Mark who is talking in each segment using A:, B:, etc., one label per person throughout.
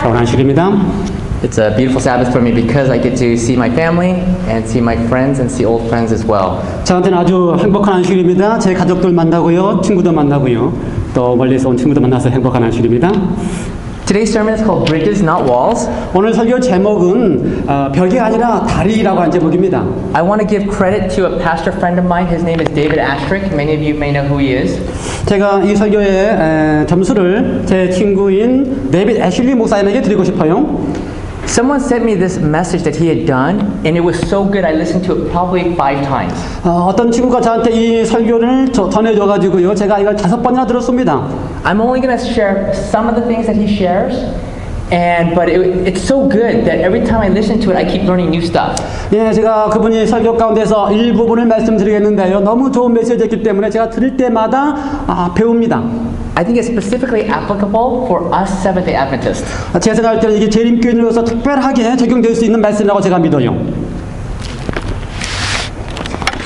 A: 서운한 주일입니다.
B: It's a beautiful Sabbath for me because I get to see my family and see my friends and see old friends as well.
A: 저한테는 아주 행복한 안식일입니다. 제 가족들 만나고요, 친구들 만나고요, 또 멀리서 온 친구들 만나서 행복한 안식일입니다.
B: Today's sermon is called Bridges, Not Walls.
A: 오늘 설교 제목은 벽이 아니라 다리라고 한 제목입니다.
B: I want to give credit to a pastor friend of mine. His name is David Astrick. Many of you may know who he is.
A: 제가 이 설교의 점수를 제 친구인 데이빗 애슐리 목사님에게 드리고 싶어요.
B: Someone sent me this message that he had done, and it was so good I listened to it probably 5 times.
A: 어떤 친구가 저한테 이 설교를 전해줘가지고요, 제가 이걸 5번이나 들었습니다.
B: I'm only going to share some of the things that he shares, but it's so good that every time I listen to it, I keep learning new stuff.
A: 예, 제가 그분이 설교 가운데서 일부분을 말씀드리겠는데요. 너무 좋은 메시지였기 때문에 제가 들을 때마다 배웁니다.
B: I think it's specifically applicable for us Seventh-day Adventists.
A: 제가 생각할 때는 이게 재림교인으로서 특별하게 적용될 수 있는 말씀이라고 제가 믿어요.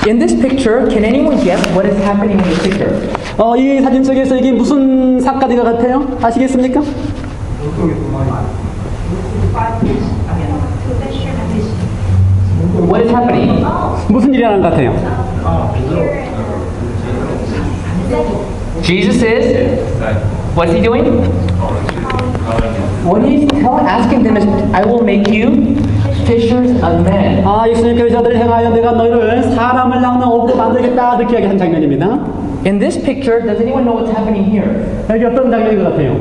B: In this picture, can anyone guess what is happening in this picture?
A: 이 사진 속에서 이게 무슨 사건인 것 같아요? 아시겠습니까?
B: What is happening?
A: 무슨 일이 일어나는 것 같아요?
B: Jesus is, what is he doing? What he's asking them is, I will make you fishers of men.
A: 예수님께서 저들을 향하여 내가 너희를 사람을 낚는 어부로 만들겠다 이렇게 이야기한 장면입니다.
B: In this picture, does anyone know what's happening here?
A: 여기 어떤 장면인 것 같아요?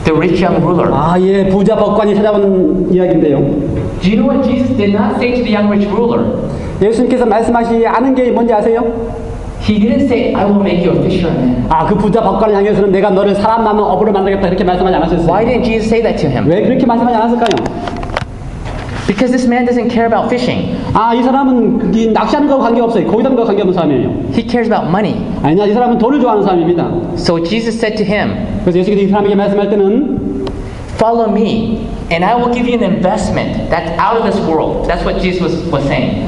B: The rich young ruler.
A: 예, 부자 법관이 찾아온 이야기인데요.
B: Do you know what Jesus did not say to the young rich ruler?
A: 예수님께서 말씀하시지 않은 게 뭔지 아세요?
B: He didn't say, I will make you a fisher of men.
A: 그 부자 법관을 향해서는 내가 너를 사람 많은 어부로 만들겠다 이렇게 말씀하지 않았어요.
B: Why didn't Jesus say that to him?
A: 왜 그렇게 말씀하지 않았을까요?
B: Because this man doesn't care about fishing.
A: 이 사람은 낚시하는 거하고 관계없어요. 거기 사는 거하고 관계없는 사람이에요.
B: He cares about money.
A: 이 사람은 돈을 좋아하는 사람입니다.
B: So Jesus said to him,
A: 그래서 예수께서 이 사람에게 말씀할 때는
B: follow me, and I will give you an investment that's out of this world. That's what Jesus was saying.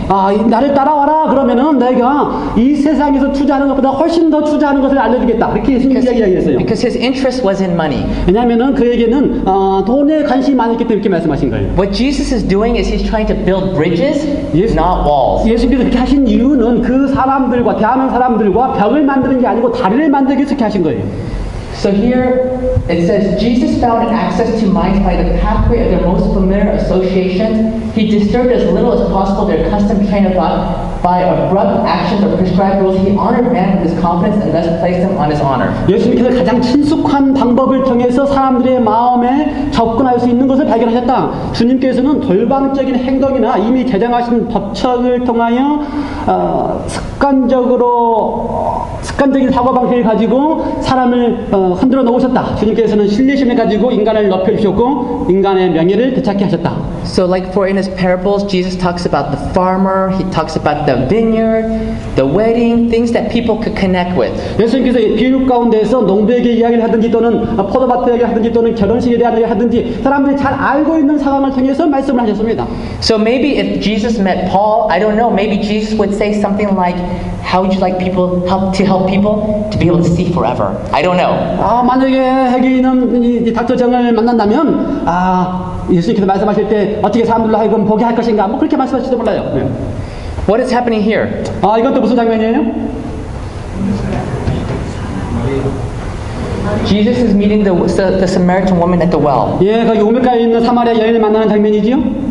A: 나를 따라와라 그러면은 내가 이 세상에서 투자하는 것보다 훨씬 더 투자하는 것을 알려주겠다. 그렇게 예수님이 이야기했어요.
B: Because his interest was in money.
A: 왜냐하면은 그에게는 돈에 관심이 많았기 때문에 이렇게 말씀하신 거예요.
B: What Jesus is doing is he's trying to build bridges, not walls.
A: 예수님께서 그렇게 하신 이유는 그 사람들과 대하는 사람들과 벽을 만드는 게 아니고 다리를 만들기 위해서 그렇게 하신 거예요.
B: So here it says, Jesus found access to minds by the pathway of their most familiar associations. He disturbed as little as possible their custom train of thought by abrupt actions or prescribed rules. He honored man with his confidence and thus placed him on his honor.
A: 예수님께서 가장 친숙한 방법을 통해서 사람들의 마음에 접근할 수 있는 것을 발견하셨다. 주님께서는 돌방적인 행동이나 이미 제정하신 법칙을 통하여 습관적인 사고방식을 가지고 사람을 흔들어 놓으셨다. 주님께서는 신뢰심을 가지고 인간을 높여주셨고 인간의 명예를 되찾게 하셨다.
B: So like for in his parables, Jesus talks about the farmer, he talks about the vineyard, the wedding, things that people could connect with.
A: 예수님께서 비유 가운데서 농부에게 이야기를 하든지 또는 포도밭 이야기를 하든지 또는 결혼식에 대한 이야기를 하든지 사람들이 잘 알고 있는 상황을 통해서 말씀을 하셨습니다.
B: So maybe if Jesus met Paul, I don't know, maybe Jesus would say something like, how would you like people to help people to be able to see forever? I don't know.
A: 만약에 해계인은 이 닥터 정을 만난다면 예수님께서 말씀하실 때 어떻게 사람들로 하여금 보게 할 것인가 그렇게 말씀하실지도 몰라요.
B: What is happening here?
A: 이건 또 무슨 장면이에요?
B: Jesus is meeting the Samaritan woman at the well.
A: 거기 우물가에 있는 사마리아 여인을 만나는 장면이지요.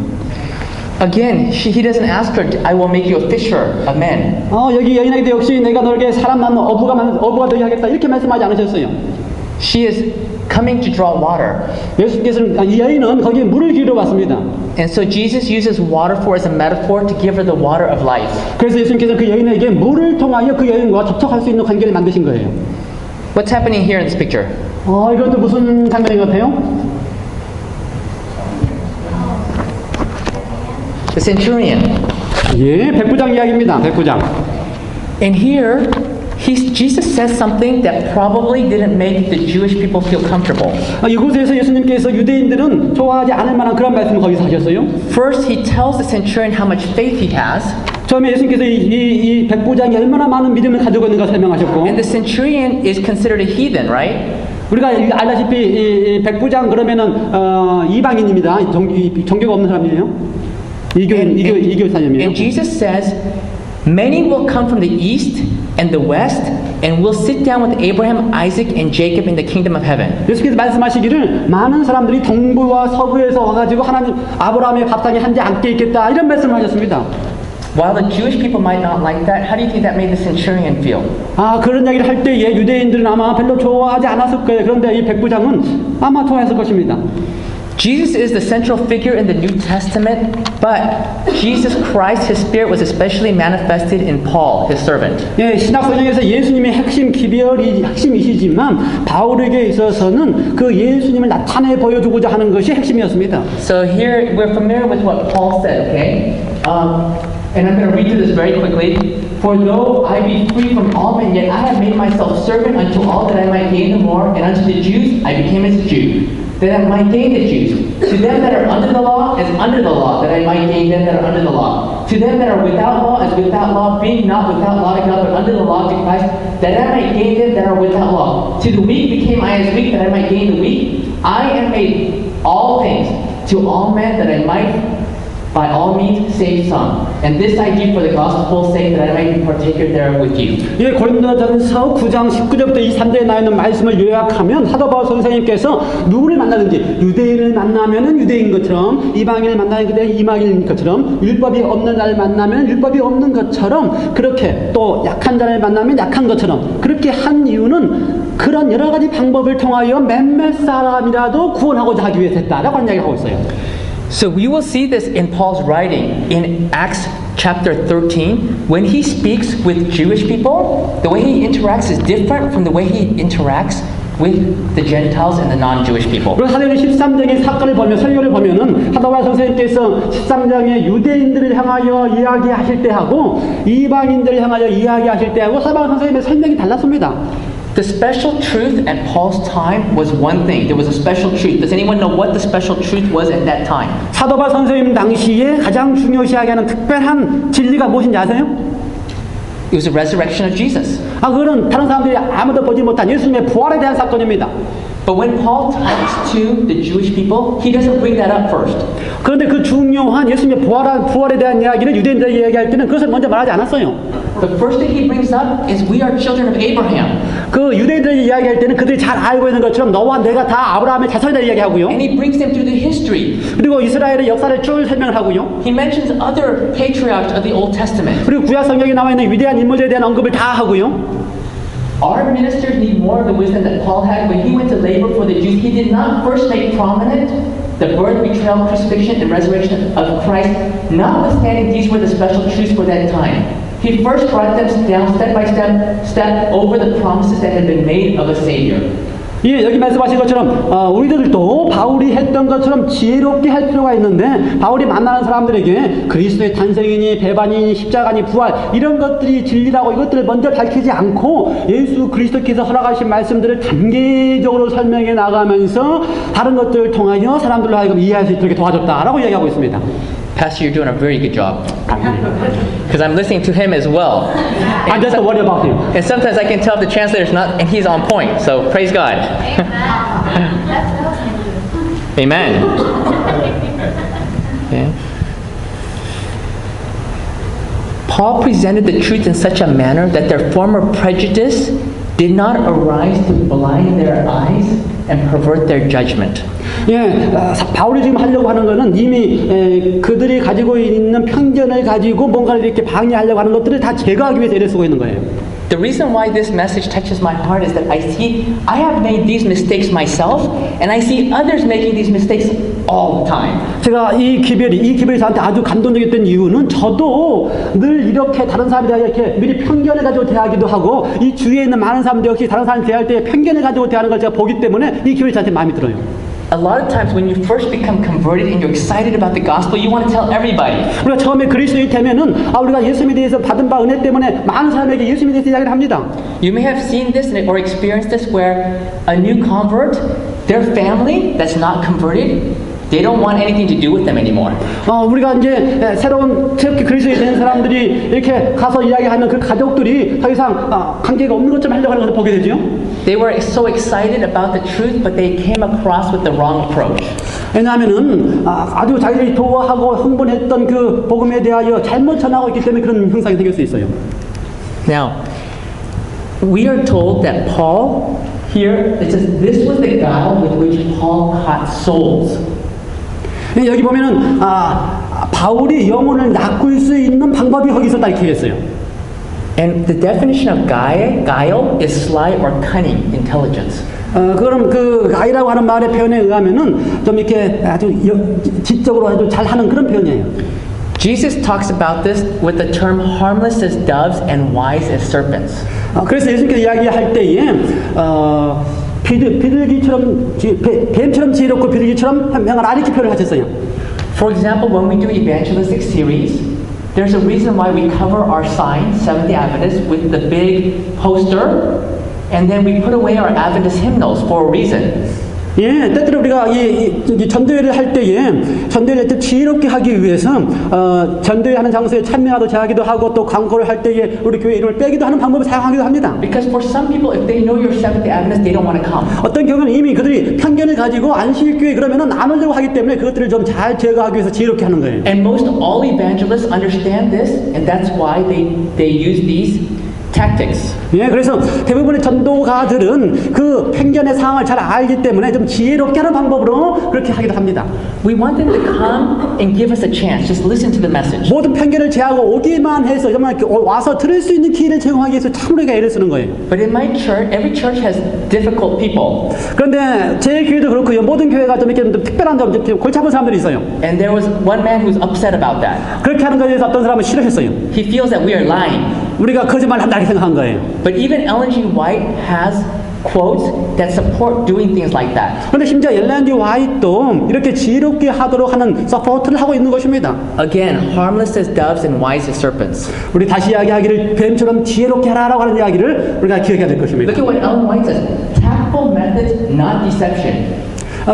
B: Again, he doesn't ask her, I will make you a fisher of men.
A: 여기 여인에게도 역시 내가 너에게 사람 낳는 어부가 되게 하겠다 이렇게 말씀하지 않으셨어요.
B: She is coming to draw water.
A: 예수께서는 이 여인은 거기에 물을 기르러 왔습니다.
B: And so Jesus uses water as a metaphor to give her the water of life.
A: 그래서 예수님께서는 그 여인에게 물을 통하여 그 여인과 접촉할 수 있는 관계를 만드신 거예요.
B: What's happening here in this picture?
A: 이건 또 무슨 장면인 것 같아요?
B: The centurion.
A: 백부장 이야기입니다. 백부장.
B: And here, Jesus says something that probably didn't make the Jewish people feel comfortable.
A: 이곳에서 예수님께서 유대인들은 좋아하지 않을 만한 그런 말씀을 거기서 하셨어요.
B: First, he tells the centurion how much faith he has.
A: 처음에 예수님께서 이 백부장이 얼마나 많은 믿음을 가지고 있는가 설명하셨고.
B: And the centurion is considered a heathen, right?
A: 우리가 알다시피 이 백부장 그러면은 이방인입니다. 종교가 없는 사람이에요. 이교 사람이에요.
B: And Jesus says, many will come from the east and the west and will sit down with Abraham, Isaac, and Jacob in the kingdom of heaven.
A: 예수께서 말씀하시기를 많은 사람들이 동부와 서부에서 와가지고 하나님 아브라함의 밥상에 한지 앉게 있겠다 이런 말씀을 하셨습니다.
B: While the Jewish people might not like that, how do you think that made the centurion feel?
A: 그런 이야기를 할 때에 유대인들은 아마 별로 좋아하지 않았을 거예요. 그런데 이 백부장은 아마 좋아했을 것입니다.
B: Jesus is the central figure in the New Testament, but Jesus Christ, His Spirit, was especially manifested in Paul, His servant.
A: 예, 신약성경에서 예수님의 핵심이시지만 바울에게 있어서는 그 예수님을 나타내 보여주고자 하는 것이 핵심이었습니다.
B: So here we're familiar with what Paul said, okay? And I'm going to read through this very quickly. For though I be free from all men, yet I have made myself servant unto all that I might gain the more, and unto the Jews I became as a Jew, that I might gain the Jews. To them that are under the law, as under the law, that I might gain them that are under the law. To them that are without law, as without law, being not without law to God, but under the law to Christ, that I might gain them that are without law. To the weak became I as weak, that I might gain the weak. I am made all things to all men, that I might by all means save some. And this I do for the gospel's sake, that I might be partaker thereof with you.
A: 예, 고린도전서 9장 19절부터 23절에 나와 있는 말씀을 요약하면 사도 바울 선생님께서 누구를 만나든지 유대인을 만나면은 유대인 것처럼 이방인을 만나는 그때 이방인인 것처럼 율법이 없는 자를 만나면 율법이 없는 것처럼 그렇게 또 약한 자를 만나면 약한 것처럼 그렇게 한 이유는 그런 여러 가지 방법을 통하여 몇몇 사람이라도 구원하고자 하기 위해서 했다라고 하는 이야기를 하고 있어요.
B: So we will see this in Paul's writing in Acts chapter 13. When he speaks with Jewish people, the way he interacts is different from the way he interacts with the Gentiles and the non-Jewish people.
A: 그리고 사도행전 13장의 사건을 보면 설교를 보면은 사도바울 선생님께서 13장의 유대인들을 향하여 이야기하실 때하고 이방인들을 향하여 이야기하실 때하고 사도바울 선생님의 설명이 달랐습니다.
B: The special truth at Paul's time was one thing. There was a special truth. Does anyone know what the special truth was at that time?
A: 사도바울 선생님 당시에 가장 중요시하게 하는 특별한 진리가 무엇인지 아세요?
B: It was the resurrection of Jesus.
A: 그거는 다른 사람들이 아무도 보지 못한 예수님의 부활에 대한 사건입니다.
B: But when Paul talks to the Jewish people, he doesn't bring that up first.
A: 그런데 그 중요한 예수님의 부활에 대한 이야기를 유대인들에게 얘기할 때는 그것을 먼저 말하지 않았어요.
B: The first thing he brings up is we are children of Abraham.
A: 그 유대인들에게 이야기할 때는 그들이 잘 알고 있는 것처럼 너와 내가 다 아브라함의 자손이다 이야기하고요.
B: And he brings them through the history.
A: 그리고 이스라엘의 역사를 쭉 설명을 하고요.
B: He mentions other patriarchs of the Old Testament.
A: 그리고 구약 성경에 나와 있는 위대한 인물들에 대한 언급을 다 하고요.
B: Our ministers need more of the wisdom that Paul had when he went to labor for the Jews. He did not first make prominent the birth, betrayal, crucifixion, and resurrection of Christ, notwithstanding these were the special truths for that time. He first brought them down step by step over the promises that had been made of a Savior.
A: 예, 여기 말씀하신 것처럼 우리들도 바울이 했던 것처럼 지혜롭게 할 필요가 있는데 바울이 만나는 사람들에게 그리스도의 탄생이니 배반이니 십자가니 부활 이런 것들이 진리라고 이것들을 먼저 밝히지 않고 예수 그리스도께서 허락하신 말씀들을 단계적으로 설명해 나가면서 다른 것들을 통하여 사람들로 하여금 이해할 수 있도록 도와줬다라고 이야기하고 있습니다.
B: Pastor, you're doing a very good job. Because I'm listening to him as well.
A: I'm just worried about him.
B: And sometimes I can tell the translator's not, and he's on point. So praise God. Amen. Okay. Paul presented the truth in such a manner that their former prejudice did not arise to blind their eyes and pervert their judgment.
A: 예, 바울이 지금 하려고 하는 것은 이미 그들이 가지고 있는 편견을 가지고 뭔가를 이렇게 방해하려고 하는 것들을 다 제거하기 위해서 애를 쓰고 있는 거예요.
B: The reason why this message touches my heart is that I have made these mistakes myself, and I see others making these mistakes all the time.
A: 제가 이 기별이 저한테 아주 감동적이었던 이유는 저도 늘 이렇게 다른 사람에 대해 이렇게 미리 편견을 가지고 대하기도 하고 이 주위에 있는 많은 사람들 역시 다른 사람 대할 때 편견을 가지고 대하는 걸 제가 보기 때문에 이 기별이 저한테 마음에 들어요.
B: A lot of times when you first become converted and you're excited about the gospel, you want to tell everybody.
A: 우리가 처음에 그리스도인이 되면은 우리가 예수님에 대해서 받은 바 은혜 때문에 많은 사람에게 예수님에 대해서 이야기를 합니다.
B: You may have seen this or experienced this where a new convert, their family that's not converted, They don't want anything to do with them anymore.
A: 우리가 이제 새로운 새롭게 그리스도인이 된 사람들이 이렇게 가서 이야기하는 그 가족들이 더 이상 관계가 없는 것처럼 하려고 하는 것을 보게 되죠.
B: They were so excited about the truth, but they came across with the wrong approach.
A: 왜냐하면은 아주 자기들이 도와하고 흥분했던 그 복음에 대하여 잘못 전하고 있기 때문에 그런 현상이 생길 수 있어요.
B: Now, we are told that Paul, here, it says, this was the guile with which Paul caught souls.
A: 여기 보면은 바울이 영혼을 낚을 수 있는 방법이 거기 있었다 이렇게 했어요.
B: And the definition of guile is sly or cunning intelligence.
A: 그럼 그 가이라고 하는 말의 표현에 의하면은 좀 이렇게 아주 지적으로 아주 잘하는 그런 표현이에요.
B: Jesus talks about this with the term harmless as doves and wise as serpents.
A: 그래서 예수님께서 이야기할 때에 비둘기처럼 뱀처럼 지혜롭고 비둘기처럼 현명하라 이렇게 표현을 하셨어요.
B: For example, when we do evangelistic series, there's a reason why we cover our sign, Seventh-day Adventist, with the big poster, and then we put away our Adventist hymnals for a reason.
A: 예, 때때로 우리가 이 전도회를 할 때에 전도회를 때 지혜롭게 하기 위해서 전도회 하는 장소에 참여하도 제하기도 하고 또 광고를 할 때에 우리 교회 이름을 빼기도 하는 방법을 사용하기도 합니다.
B: Because for some people, if they know you're Seventh-day Adventist, they don't want to come.
A: 어떤 경우는 이미 그들이 편견을 가지고 안식교회 그러면은 안 오려고 하기 때문에 그것들을 좀 잘 제거하기 위해서 지혜롭게 하는 거예요.
B: And most all evangelists understand this, and that's why they use these tactics.
A: 예, 그래서 대부분의 전도가들은 그 편견의 상황을 잘 알기 때문에 좀 지혜롭게 하는 방법으로 그렇게 하기도 합니다.
B: We want them to come and give us a chance. Just listen to the message.
A: 모든 편견을 제하고 오기만 해서 정말 와서 들을 수 있는 기회를 제공하기 위해서 참으로 애를 쓰는 거예요.
B: But in my church, every church has difficult people.
A: 그런데 제 교회도 그렇고요. 모든 교회가 좀 이렇게 좀 특별한 점, 좀 골치 아픈 사람들이 있어요.
B: And there was one man who was upset about that.
A: 그렇게 하는 것에 대해서 어떤 사람은 싫어했어요.
B: He feels that we are lying.
A: 우리가 거짓말한다 이렇게 생각한 거예요.
B: But even Ellen G. White has quotes that support doing things like that.
A: 그런데 심지어 엘렌 G. 화이트도 이렇게 지혜롭게 하도록 하는 서포트를 하고 있는 것입니다.
B: Again, harmless as doves and wise as serpents.
A: 우리 다시 이야기하기를 뱀처럼 지혜롭게 하라고 하는 이야기를 우리가 기억해야 될 것입니다.
B: Look at what Ellen White says. Tactful methods, not deception.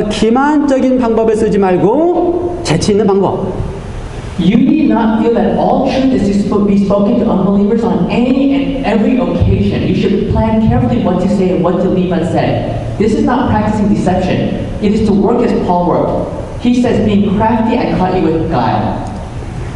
A: 기만적인 방법을 쓰지 말고 재치 있는 방법.
B: You need not feel that all truth is to be spoken to unbelievers on any and every occasion. You should plan carefully what to say and what to leave unsaid. This is not practicing deception. It is to work as Paul worked. He says, being crafty, I caught you with guile.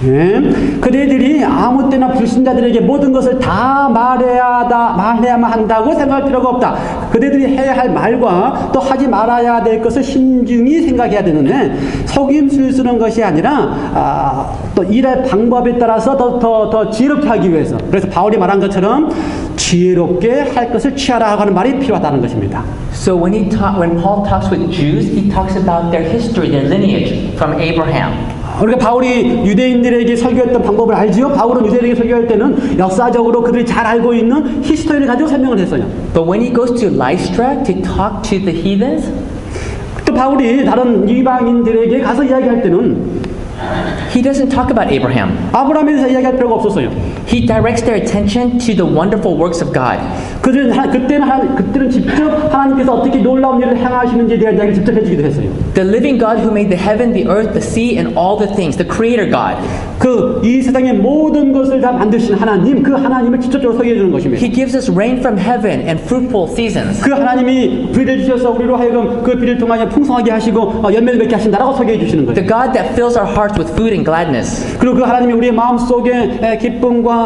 A: 예, 그대들이 아무 때나 불신자들에게 모든 것을 다 말해야만 한다고 생각할 필요가 없다. 그대들이 해야 할 말과 또 하지 말아야 될 것을 신중히 생각해야 되는데 속임수를 쓰는 것이 아니라 또 일할 방법에 따라서 더 지혜롭게 하기 위해서. 그래서 바울이 말한 것처럼 지혜롭게 할 것을 취하라 하는 말이 필요하다는 것입니다.
B: So when Paul talks with Jews, he talks about their history, their lineage from Abraham.
A: 우리가 바울이 유대인들에게 설교했던 방법을 알지요? 바울은 유대인에게 설교할 때는 역사적으로 그들이 잘 알고 있는 히스토리를 가지고 설명을 했어요.
B: But when he goes to Lystra to talk to the heathens,
A: 또 바울이 다른 이방인들에게 가서 이야기할 때는
B: he doesn't talk about Abraham.
A: 아브라함에 대해서 이야기할 필요가 없었어요.
B: He directs their attention to the wonderful works of God.
A: 그때는 직접 하나님께서 어떻게 놀라운 일을 행하시는지에 대한 이야기를 직접 해주기도 했어요.
B: The living God who made the heaven, the earth, the sea, and all the things, the creator God.
A: 이 세상의 모든 것을 다 만드신 하나님, 그 하나님을 직접적으로 소개해 주는 것입니다.
B: He gives us rain from heaven and fruitful seasons.
A: 그 하나님이 비를 주셔서 우리로 하여금 그 비를 통하여 풍성하게 하시고 열매를 맺게 하신다라고 소개해 주시는 거예요.
B: The God that fills our hearts with food and gladness.
A: 그리고 그 하나님이 우리의 마음 속에 기쁨과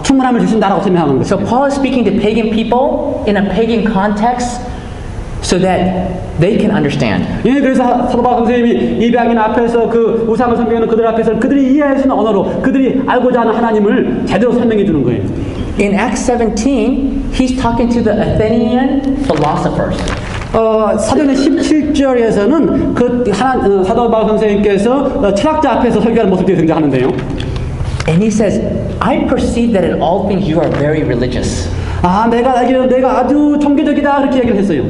A: 충만함을 주신다라고 설명하는 거죠.
B: So Paul is speaking to pagan people in a pagan context so that they can understand.
A: 예, 그래서 사도 바울 선생님이 이방인 앞에서 그 우상을 섬기는 그들 앞에서 그들이 이해할 수 있는 언어로 그들이 알고자 하는 하나님을 제대로 설명해 주는 거예요.
B: In Acts 17, he's talking to the Athenian philosophers.
A: 사도행 17절에서는 사도 바울 선생님께서 철학자 앞에서 설교하는 모습이 등장하는데요.
B: And he says, I perceive that in all things you are very religious.
A: 내가 알기로는 내가 아주 종교적이다 그렇게 얘기를 했어요.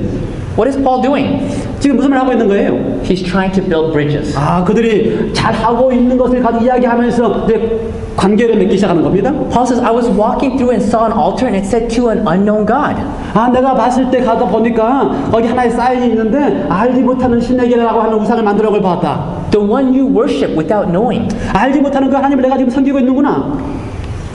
B: What is Paul doing?
A: 지금 무슨 말 하고 있는 거예요?
B: He's trying to build bridges.
A: 그들이 잘하고 있는 것을 가지고 이야기하면서 이제 관계를 맺기 시작하는 겁니다.
B: Paul says, I was walking through and saw an altar and it said to an unknown God.
A: 내가 봤을 때 가다 보니까 거기 하나의 사인이 있는데 알지 못하는 신에게라고 하는 우상을 만들어 걸 봤다.
B: The one you worship without knowing.
A: 알지 못하는 그 하나님을 내가 지금 섬기고 있는구나.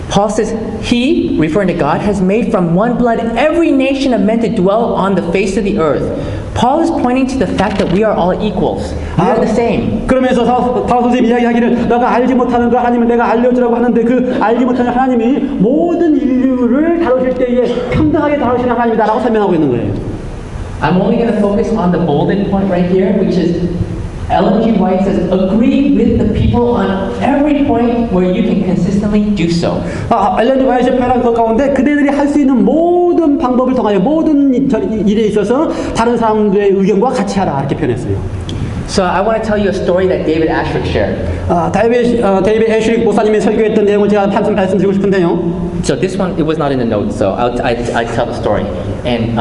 B: Paul says, He, referring to God, has made from one blood every nation of men to dwell on the face of the earth. Paul is pointing to the fact that we are all equals. We are the same.
A: 그러면서 바울 선생님이 이야기하기를 너가 알지 못하는 그 하나님을 내가 알려주라고 하는데 그 알지 못하는 하나님이 모든 인류를 다루실 때에 평등하게 다루시는 하나님이다라고 설명하고 있는 거예요.
B: I'm only going to focus on the bolded point right here, which is Ellen G. White says, agree with the people on every point where you can consistently do so.
A: 엘렌 지 화이트의 표현한 것 가운데 그대들이 할 수 있는 모든 방법을 통하여 모든 일에 있어서 다른 사람들의 의견과 같이 하라 이렇게 표현했어요.
B: So I want to tell you a story that David Ashrick shared.
A: 데이비드 애슈릭 목사님이 설교했던 내용을 제가 말씀드리고 싶은데요.
B: So this one, it was not in the notes, so I tell the story. And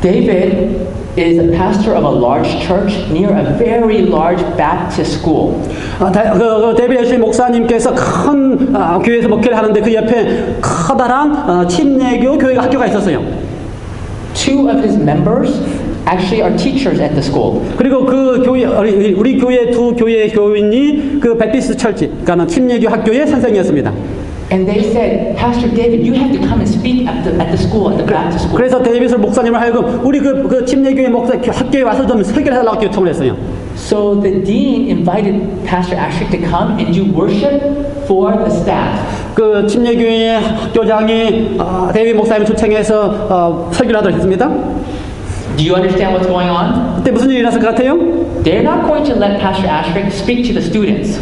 B: David is a pastor of a large church near a very large Baptist school.
A: 데이비드 애슈릭 목사님께서 큰 교회에서 목회를 하는데 그 옆에 커다란 침례교 교회가 학교가 있었어요.
B: Two of his members actually are teachers at the school.
A: 그리고 그 교회 우리 교회 두 교회의 교인이 그 베티스트 철치, 그러니까 침례교 학교의 선생이었습니다.
B: And they said, Pastor David, you have to come and speak at the school, at the Baptist school.
A: 그래서 데이비드 목사님을 하여금 우리 그 침례교회 목사 학교에 와서 좀 설교를 해달라고 요청을 했어요.
B: So the dean invited Pastor Ashrick to come and do worship for the staff.
A: 그 침례교회 학교장이 데이비드 목사님을 초청해서 설교를 하도록 했습니다.
B: Do you understand what's going on?
A: 그때 무슨 일이 일어났을 것 같아요?
B: They're not going to let Pastor Ashrick speak to the students.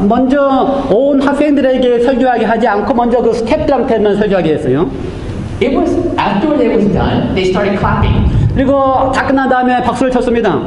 A: 먼저 온 학생들에게 설교하게 하지 않고 먼저 그 스태프들한테만 설교하게 했어요.
B: It was after it was done, they started clapping.
A: 그리고 다 끝난 다음에 박수를 쳤습니다.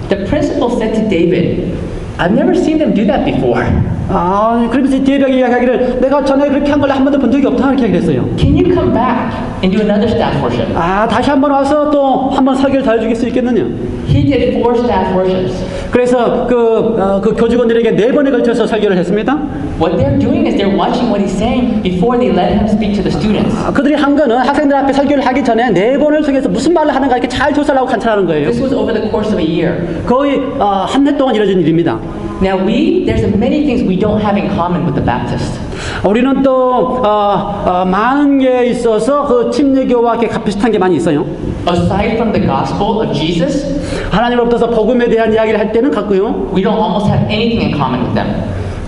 B: The principal said to David, I've never seen them do that before.
A: 그러면서 데이비드가 이야기하기를 내가 전에 그렇게 한 걸 한 번도 본 적이 없다 이렇게 얘기했어요.
B: Can you come back and do another staff worship?
A: 다시 한 번 와서 또 한 번 설교를 더 해주실 수 있겠느냐?
B: He did 4 staff worships.
A: 그래서 그 교직원들에게 4번에 걸쳐서 설교를 했습니다.
B: What they're doing is they're watching what he's saying before they let him speak to the students.
A: 그들이 한 거는 학생들 앞에 설교를 하기 전에 4번을 통해서 무슨 말을 하는가 이렇게 잘 조사를 하고 관찰하는 거예요.
B: This was over the course of a year.
A: 거의 한 해 동안 이루어진 일입니다.
B: Now there's many things we don't have in common with the Baptist.
A: 우리는 또 많은 게 있어서 그 침례교와 이렇게 비슷한 게 많이 있어요.
B: Aside from the gospel of Jesus,
A: 하나님으로부터 복음에 대한 이야기를 할 때는 같고요.
B: we don't almost have anything in common with them.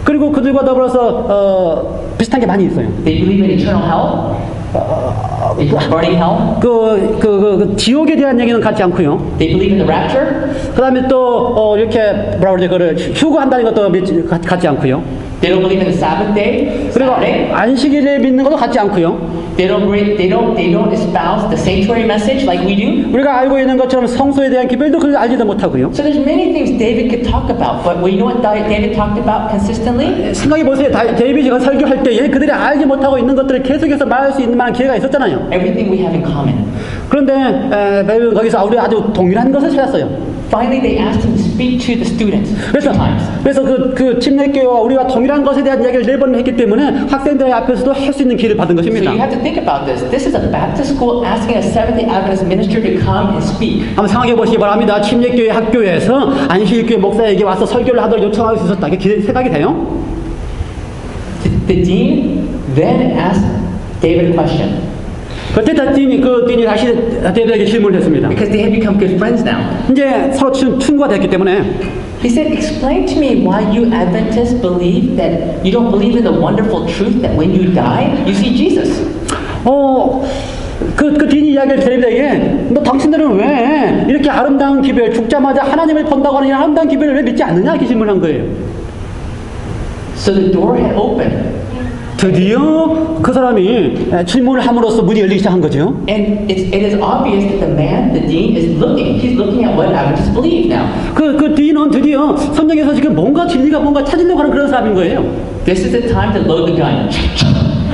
A: 그리고 그들과 더불어서 비슷한 게 많이 있어요.
B: They believe in eternal hell, burning hell.
A: 그 지옥에 대한 얘기는 같지 않고요.
B: They believe in the rapture.
A: 그다음에 또 이렇게 뭐라 그러지 그를 휴거한다는 것도 같지 않고요.
B: They don't believe in the Sabbath day.
A: 그리고
B: Saturday.
A: 안식일을 믿는 것도 같지 않고요.
B: They don't espouse the sanctuary message like we do.
A: 우리가 알고 있는 것처럼 성소에 대한 기별도 그걸 알지도 못하고요.
B: So there's many things David could talk about, but you know what David talked about consistently?
A: 생각해 보세요. 데이비드가 설교할 때에 그들이 알지 못하고 있는 것들을 계속해서 말할 수 있는 만한 기회가 있었잖아요.
B: Everything we have in common.
A: 그런데 데이비드 거기서 우리 아주 동일한 것을 찾았어요.
B: Finally, they asked him to speak to the students 2 times.
A: 그래서 그 침례교회와 우리가 동일한 것에 대한 이야기를 4번 했기 때문에 학생들 앞에서도 할 수 있는 기회를 받은
B: So
A: 것입니다.
B: you have to think about this. This is a Baptist school asking a Seventh-day Adventist minister to come and speak.
A: 한번 생각해 보시기 바랍니다. 침례교회 학교에서 안식일교회 목사에게 와서 설교를 하도록 요청할 수 있었다. 이게 생각이 돼요?
B: The dean then asked David a question.
A: 그때 그 딘이 다시 데이비드에게 질문을 했습니다.
B: Because they had become good friends now.
A: 이제 서로 친구가 됐기 때문에
B: He said, explain to me why you Adventists believe that you don't believe in the wonderful truth that when you die, you see Jesus.
A: 그 딘이 이야기를 데이비드에게 너 당신들은 왜 이렇게 아름다운 기별 죽자마자 하나님을 본다고 하는 이 아름다운 기별을 왜 믿지 않느냐 이렇게 질문한 거예요.
B: So the door had opened.
A: 드디어 그 사람이 질문을 함으로써 문이 열리기 시작한 거죠.
B: And it is obvious that the man, the dean, is looking. He's looking at what Adventists believe now.
A: 그 딘은 드디어 성경에서 지금 뭔가 진리가 뭔가 찾으려고 하는 그런 사람인 거예요.
B: This is the time to load the gun.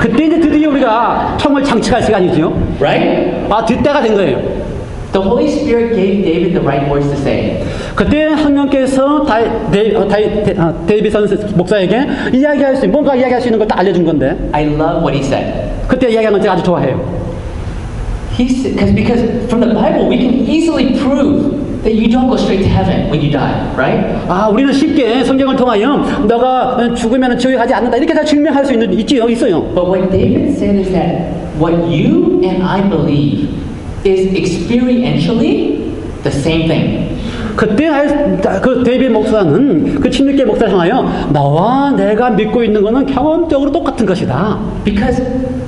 A: 그때 이제 드디어 우리가 총을 장치할 시간이죠.
B: Right?
A: 뒷때가 된 거예요.
B: The Holy Spirit gave David the right words to say.
A: 그때 성령께서 데이비 목사에게 이야기할 수 있는 뭔가 이야기할 수 있는 걸 딱 알려준 건데
B: I love what he said.
A: 그때 이야기하는 걸 제가 아주 좋아해요.
B: Because from the Bible we can easily prove that you don't go straight to heaven when you die, right?
A: 아, 우리는 쉽게 성경을 통하여 너가 죽으면 지옥에 가지 않는다 이렇게 다 증명할 수 있어요.
B: But what David said is that what you and I believe is experientially the same thing.
A: 그때 그 데이비 목사는 그 16개 목사를 향하여 너와 내가 믿고 있는 것은 경험적으로 똑같은 것이다.
B: Because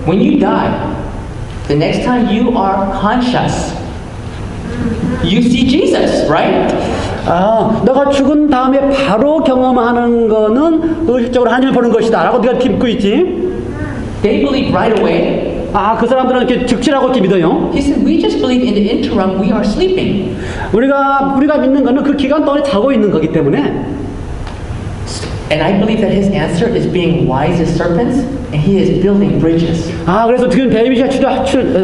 B: when you die, the next time you are conscious, you see Jesus, right?
A: 아, 너가 죽은 다음에 바로 경험하는 거는 의식적으로 하나님을 보는 것이다 라고 네가 믿고 있지.
B: They believe right away.
A: 아, 그 사람들은 이렇게 즉시라고 이렇게 믿어요.
B: He said, we just believe in the interim we are sleeping.
A: 우리가 믿는 거는 그 기간 동안에 자고 있는 거기 때문에.
B: And I believe that his answer is being wise as serpents, and he is building bridges.
A: 아, 그래서 지금 데이빗이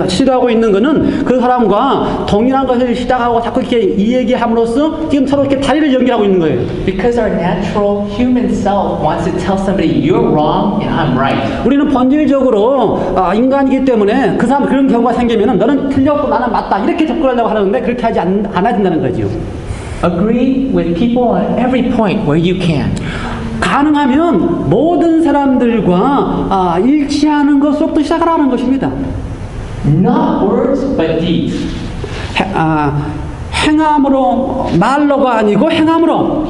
A: 시도하고 있는 거는 그 사람과 동일한 것을 시작하고 자꾸 이렇게 이 얘기함으로써 지금 서로 이렇게 다리를 연결하고 있는 거예요.
B: Because our natural human self wants to tell somebody you're wrong and I'm right.
A: 우리는 본질적으로 인간이기 때문에 그 사람 그런 경우가 생기면은 너는 틀렸고 나는 맞다 이렇게 접근하려고 하는데 그렇게 하지 않아진다는 거죠.
B: Agree with people on every point where you can.
A: 가능하면 모든 사람들과 일치하는 것으로부터 시작하라는 것입니다.
B: Not words, but deeds.
A: 행함으로 말로가 아니고 행함으로.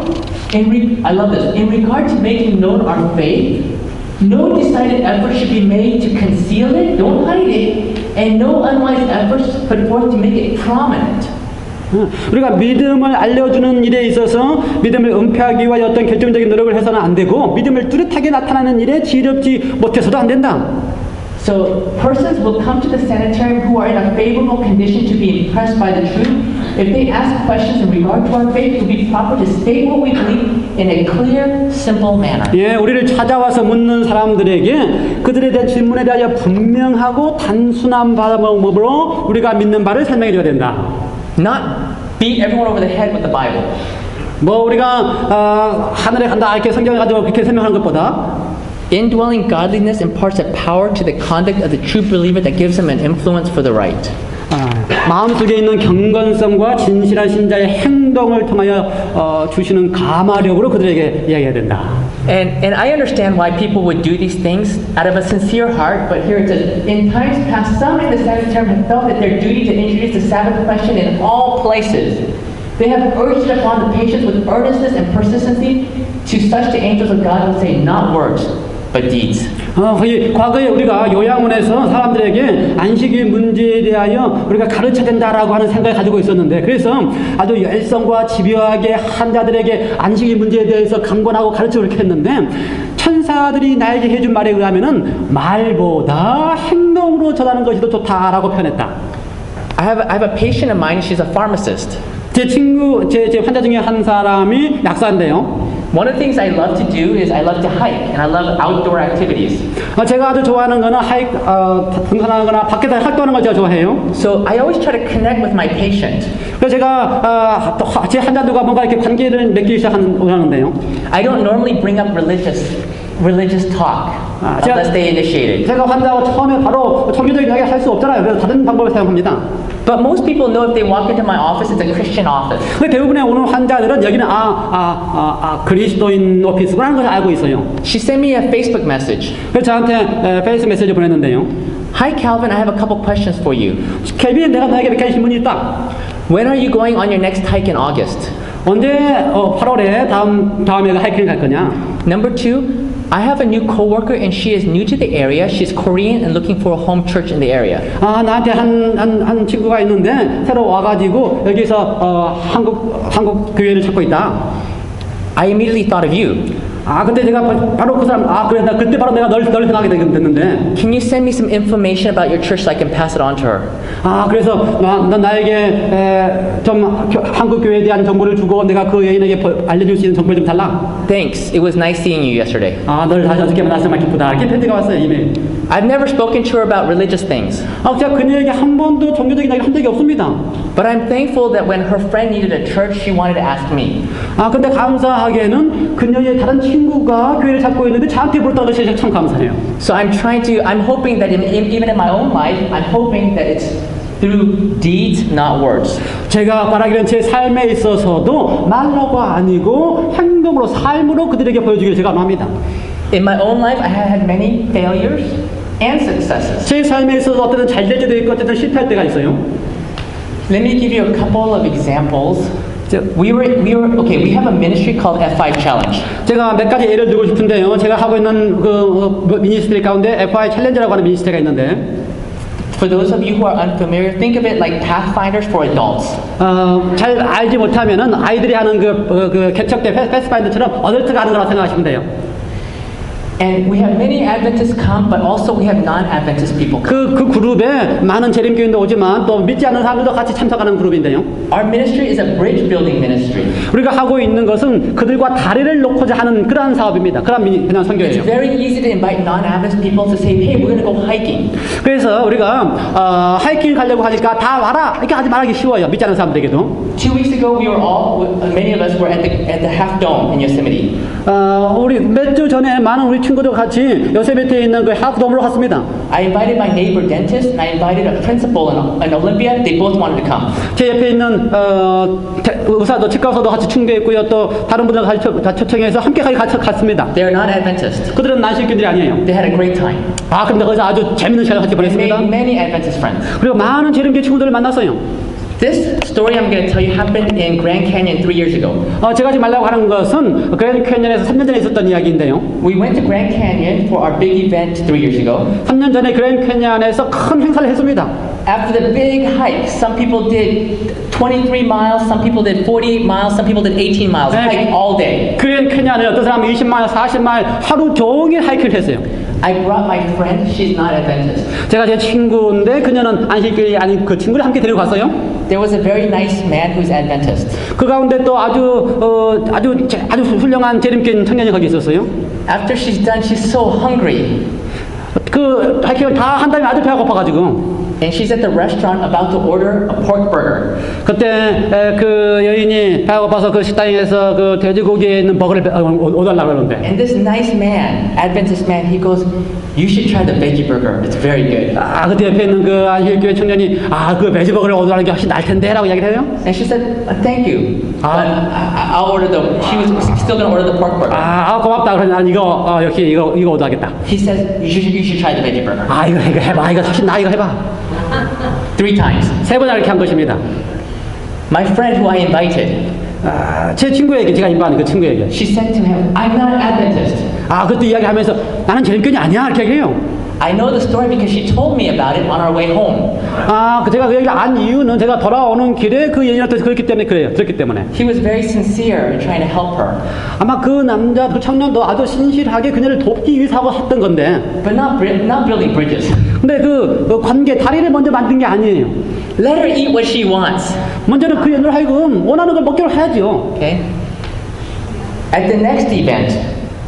B: I love this. In regard to making known our faith, no decided effort should be made to conceal it, don't hide it, and no unwise efforts put forth to make it prominent.
A: 우리가 믿음을 알려주는 일에 있어서 믿음을 은폐하기 위해 어떤 결정적인 노력을 해서는 안 되고 믿음을 뚜렷하게 나타나는 일에 지혜롭지 못해서도 안 된다.
B: So persons will come to the sanitarium who are in a favorable condition to be impressed by the truth. If they ask questions in regard to our faith, it would be proper to state what we believe in a clear, simple manner.
A: 예, 우리를 찾아와서 묻는 사람들에게 그들에 대한 질문에 대하여 분명하고 단순한 방법으로 우리가 믿는 바를 설명해 줘야 된다.
B: Not beat everyone over the head with the Bible.
A: 뭐 우리가 하늘에 간다 이렇게 성경을 가지고 그렇게 설명하는 것보다
B: Indwelling godliness imparts a power to the conduct of the true believer that gives him an influence for the right.
A: 마음속에 있는 경건성과 진실한 신자의 행동을 통하여 주시는 가마력으로 그들에게 이야기해야 된다.
B: And I understand why people would do these things out of a sincere heart, but here it says, in times past, some in the sanitarium have felt it their duty to introduce the Sabbath question in all places. They have urged upon the patients with earnestness and persistency. To such the angels of God will say, not words, but deeds.
A: 과거에 우리가 요양원에서 사람들에게 안식일 문제에 대하여 우리가 가르쳐야 된다라고 하는 생각을 가지고 있었는데 그래서 아주 열성과 집요하게 환자들에게 안식일 문제에 대해서 강권하고 가르치고 이렇게 했는데 천사들이 나에게 해준 말에 의하면은 말보다 행동으로 전하는 것이 더 좋다라고 표현했다.
B: I have a patient of mine, she's a pharmacist.
A: 제 환자 중에 한 사람이 약사인데요.
B: One of the things I love to do is I love to hike and I love outdoor activities.
A: 제가 아주 좋아하는 거는 등산하거나 밖에서 활동하는 걸 제가 좋아해요.
B: So I always try to connect with my patient.
A: 그래서 제가 제 환자들과 뭔가 이렇게 관계를 맺기 시작하는데요.
B: I don't normally bring up religious talk unless they initiate it.
A: 제가 환자하고 처음에 바로 종교적인 이야기 할 수 없잖아요. 그래서 다른 방법을 사용합니다.
B: But most people know if they walk into my office, it's a Christian office.
A: 근데 대부분의 오는 환자들은 여기는 그리스도인 오피스라는 걸 알고 있어요.
B: She sent me a Facebook message.
A: 그래서 저한테 페이스 메시지 보냈는데요.
B: Hi Calvin, I have a couple questions for you.
A: 켈빈, 내가 너에게 몇 가지 질문이 있다.
B: When are you going on your next hike in August?
A: 언제 8월에 다음에 하이킹 갈 거냐?
B: Number two, I have a new coworker and she is new to the area. She's Korean and looking for a home church in the area.
A: 나한테 한 친구가 있는데 새로 와가지고 여기서 한국 교회를 찾고 있다.
B: I immediately thought of you.
A: 아, 근데 제가 바로 그 사람, 아, 그래, 나 그때 바로 내가 널 생각하게 됐는데.
B: Can you send me some information about your church so I can pass it on to her?
A: 아, 그래서 나에게 좀 한국 교회에 대한 정보를 주고 내가 그 여인에게 알려줄 수 있는 정보를 좀 달라.
B: Thanks. It was nice seeing you yesterday.
A: 아, 널 다시 어저께 만나서 정말 기쁘다. 이렇게 편지가 왔어요, 이메일.
B: I've never spoken to her about religious things.
A: 아, 제가 그녀에게 한 번도 종교적인 이야기를 한 적이 없습니다.
B: But I'm thankful that when her friend needed a church, she wanted to ask me.
A: 아, 근데 감사하게는 그녀의 다른 친구가 교회를 찾고 있는데 저한테 물었다고 해서 참 감사해요.
B: So I'm hoping that even in my own life, I'm hoping that it's through deeds, not words.
A: 제가 바라기는 제 삶에 있어서도 말로가 아니고 행동으로, 삶으로 그들에게 보여주기를 제가 원합니다.
B: In my own life, I have had many failures and successes.
A: 제 삶에 있어서 어떤 잘 될 때도 있고 어떤 실패할 때가 있어요.
B: Let me give you a couple of examples. We have a ministry called F5 Challenge.
A: 제가 몇 가지 예를 들고 싶은데요. 제가 하고 있는 그 미니스트리 가운데 F5 챌린저라고 하는 미니스트리가 있는데,
B: For those of you who are unfamiliar, think of it like Pathfinders for adults.
A: 잘 알지 못하면은 아이들이 하는 그 개척대 패스파인더처럼 어덜트가 하는 거라고 생각하시면 돼요.
B: And we have many Adventists come, but also we have non-Adventist people come.
A: 그 그룹에 많은 재림교인도 오지만 또 믿지 않는 사람들도 같이 참석하는 그룹인데요.
B: Our ministry is a bridge building ministry.
A: 우리가 하고 있는 것은 그들과 다리를 놓고자 하는 그러한 사업입니다. 그냥
B: It's
A: 선교예요.
B: very easy to invite non-Adventist people to say, hey, we're going to go hiking.
A: 그래서 우리가 하이킹 가려고 하니까 다 와라 이렇게 하지 말하기 쉬워요. 믿지 않는 사람들에게도.
B: 2 weeks ago, many of us were at the Half Dome in Yosemite.
A: 우리 몇 주 전에 많은 우리 친구들 같이 요세미티에 있는 그 하프돔으로 갔습니다.
B: I invited my neighbor dentist and I invited a principal in Olympia. They both wanted to come.
A: 제 옆에 있는 의사도 치과 의사도 같이 충대했고요. 또 다른 분들 같이 초청해서 함께 같이 갔습니다.
B: They are not Adventist.
A: 그들은 난실교들이 아니에요.
B: They had a great time.
A: 아, 근데 거기서 아주 재밌는 시간을 같이
B: They
A: 보냈습니다.
B: made many Adventist friends.
A: 그리고 많은 재림교 친구들을 만났어요.
B: This story I'm going to tell you happened in Grand Canyon 3 years ago.
A: 제가 지금 말하고 하는 것은 그랜드 캐니언에서 3년 전에 있었던 이야기인데요.
B: We went to Grand Canyon for our big event 3 years ago.
A: 3년 전에 그랜드 캐니언에서 큰 행사를 했습니다.
B: After the big hike, some people did 23 miles, some people did 48 miles, some people did 18 miles, hike all day.
A: 그랜드 캐니언에 어떤 사람은 20마일, 40마일 하루 종일 하이킹을 했어요.
B: I brought my friend, she's not Adventist.
A: 제가 제 친구인데 그녀는 안식교회 아닌 그 친구를 함께 데리고 갔어요.
B: There was a very nice man who's Adventist.
A: 그 가운데 또 아주 훌륭한 재림교 청년이 거기 있었어요.
B: After she's done, she's so hungry.
A: 그 하이킹을 다 한 다음에 아주 배가 고파가지고
B: And she's at the restaurant about to order a pork burger.
A: 그때 그 여인이 배가 고파서 그 식당에서 그 돼지고기에 있는 버거를 오달라고 그러는데
B: And this nice man, Adventist man, he goes, you should try the veggie burger. It's very good.
A: 그때 옆에 있는 그 안식교회 청년이 그 돼지버거를 오달라는 게 훨씬 나을 텐데 라고 이야기를 해요.
B: And she said, thank you. But I'll order she was still going to order the pork burger.
A: 고맙다. 그래서 난 이거 역시 이거 오도하겠다.
B: He says, you should try the veggie burger.
A: 이거 해봐. 이거 훨씬 이거 해봐.
B: 3 times.
A: 3번 이렇게 한 것입니다.
B: My friend who I invited,
A: 제 친구에게 제가 인도하는 그 친구에게
B: she said to him, I'm not Adventist.
A: 그때 이야기하면서 나는 재림교인이 아니야 이렇게 얘기해요.
B: I know the story because she told me about it on our way home.
A: 제가 그 얘기를 안 이유는 제가 돌아오는 길에 그 여인한테 그렇기 때문에 그래요. 그렇기 때문에.
B: He was very sincere in trying to help her.
A: 아마 그 남자, 그 청년도 아주 신실하게 그녀를 돕기 위해서 하고 했던 건데.
B: But not building bridges.
A: 근데 그 관계, 다리를 먼저 만든 게 아니에요.
B: Let her eat what she wants.
A: 먼저는 그 여인을 하여금 원하는 걸 먹기로 해야죠.
B: Okay? At the next event,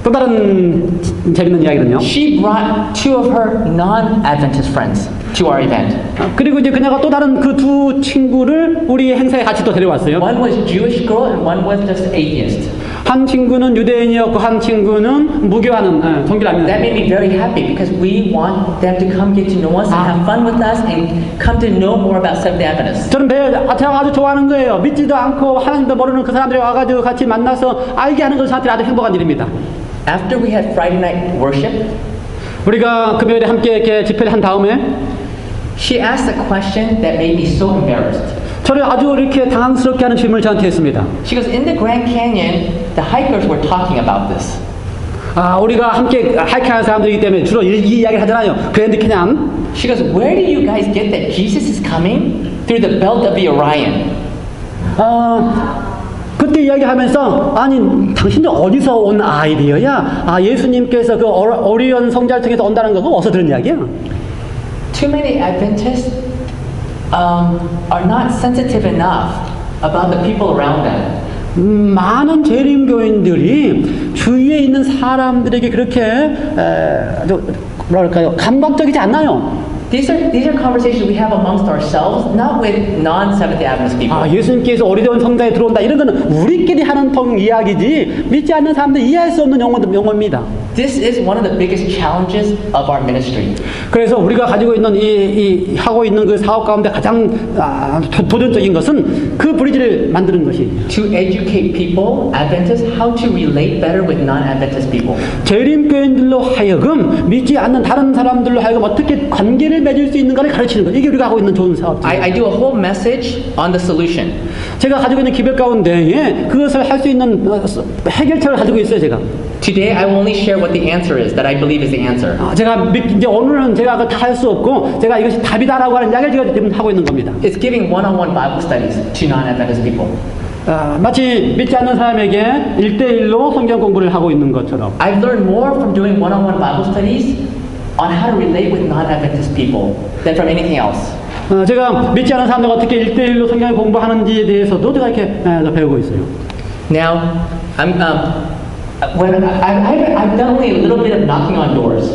A: 또 다른 재밌는 이야기는요.
B: she brought 2 of her non-Adventist friends to our event.
A: 그리고 이제 그녀가 또 다른 그 두 친구를 우리 행사에 같이 또 데려왔어요.
B: One was Jewish girl and one was just atheist.
A: 한 친구는 유대인이었고 한 친구는 무교하는 종교를 안
B: That
A: 믿는.
B: made me very happy because we want them to come get to know us and have fun with us and come to know more about Seventh-day Adventists.
A: 저는 제가 아주 좋아하는 거예요. 믿지도 않고 하나님도 모르는 그 사람들이 와가지고 같이 만나서 알게 하는 것은 저한테 아주 행복한 일입니다.
B: After we had Friday night worship,
A: 우리가 금요일에 함께 이렇게 집회를 한 다음에
B: she asked a question that made me so embarrassed.
A: 저를 아주 이렇게 당황스럽게 하는 질문을 저한테 했습니다.
B: She goes, in the Grand Canyon, the hikers were talking about this.
A: 우리가 함께 하이킹하는 사람들이기 때문에 주로 이 이야기를 하잖아요. 그랜드 캐년.
B: She goes, where do you guys get that Jesus is coming through the belt of the Orion?
A: 그때 이야기하면서 아니 당신들 어디서 온 아이디어야? 아 예수님께서 그 오리온 성자를 통해서 온다는 거 그거 어디서 들은 이야기야?
B: Too many Adventists are not sensitive enough about the people around them.
A: 많은 재림교인들이 주위에 있는 사람들에게 그렇게 뭐랄까요 감각적이지 않나요?
B: These are conversations we have amongst ourselves, not with non-Seventh-day Adventist people.
A: 아, 예수님께서 오리온 성자에 들어온다 이런 거는 우리끼리 하는 통 이야기지 믿지 않는 사람들 이해할 수 없는 용어입니다.
B: This is one of the biggest challenges of our ministry.
A: 그래서 우리가 가지고 있는 하고 있는 그 사업 가운데 가장 도전적인 것은 그 브리지를 만드는 것이
B: To educate people, Adventists, how to relate better with non-Adventist people.
A: 재림교인들로 하여금 믿지 않는 다른 사람들로 하여금 어떻게 관계를 맺을 수 있는가를 가르치는 것. 이게 우리가 하고 있는 좋은 사업입니다.
B: I do a whole message on the solution.
A: 제가 가지고 있는 기별 가운데 그것을 할 수 있는 해결책을 가지고 있어요, 제가.
B: Today, I will only share what the answer is that I believe is the answer.
A: 제가 이제 오늘은 제가 그거 다 할 수 없고 제가 이것이 답이다라고 하는 이야기를 제가 지금 하고 있는 겁니다.
B: It's giving one-on-one Bible studies to non-Adventist people.
A: 마치 믿지 않는 사람에게 1대1로 성경 공부를 하고 있는 것처럼.
B: I've learned more from doing one-on-one Bible studies on how to relate with non-Adventist people than from anything else.
A: 제가 믿지 않는 사람들과 어떻게 1대1로 성경을 공부하는지에 대해서도 제가 이렇게 배우고 있어요.
B: Now, I've done only a little bit of knocking on doors.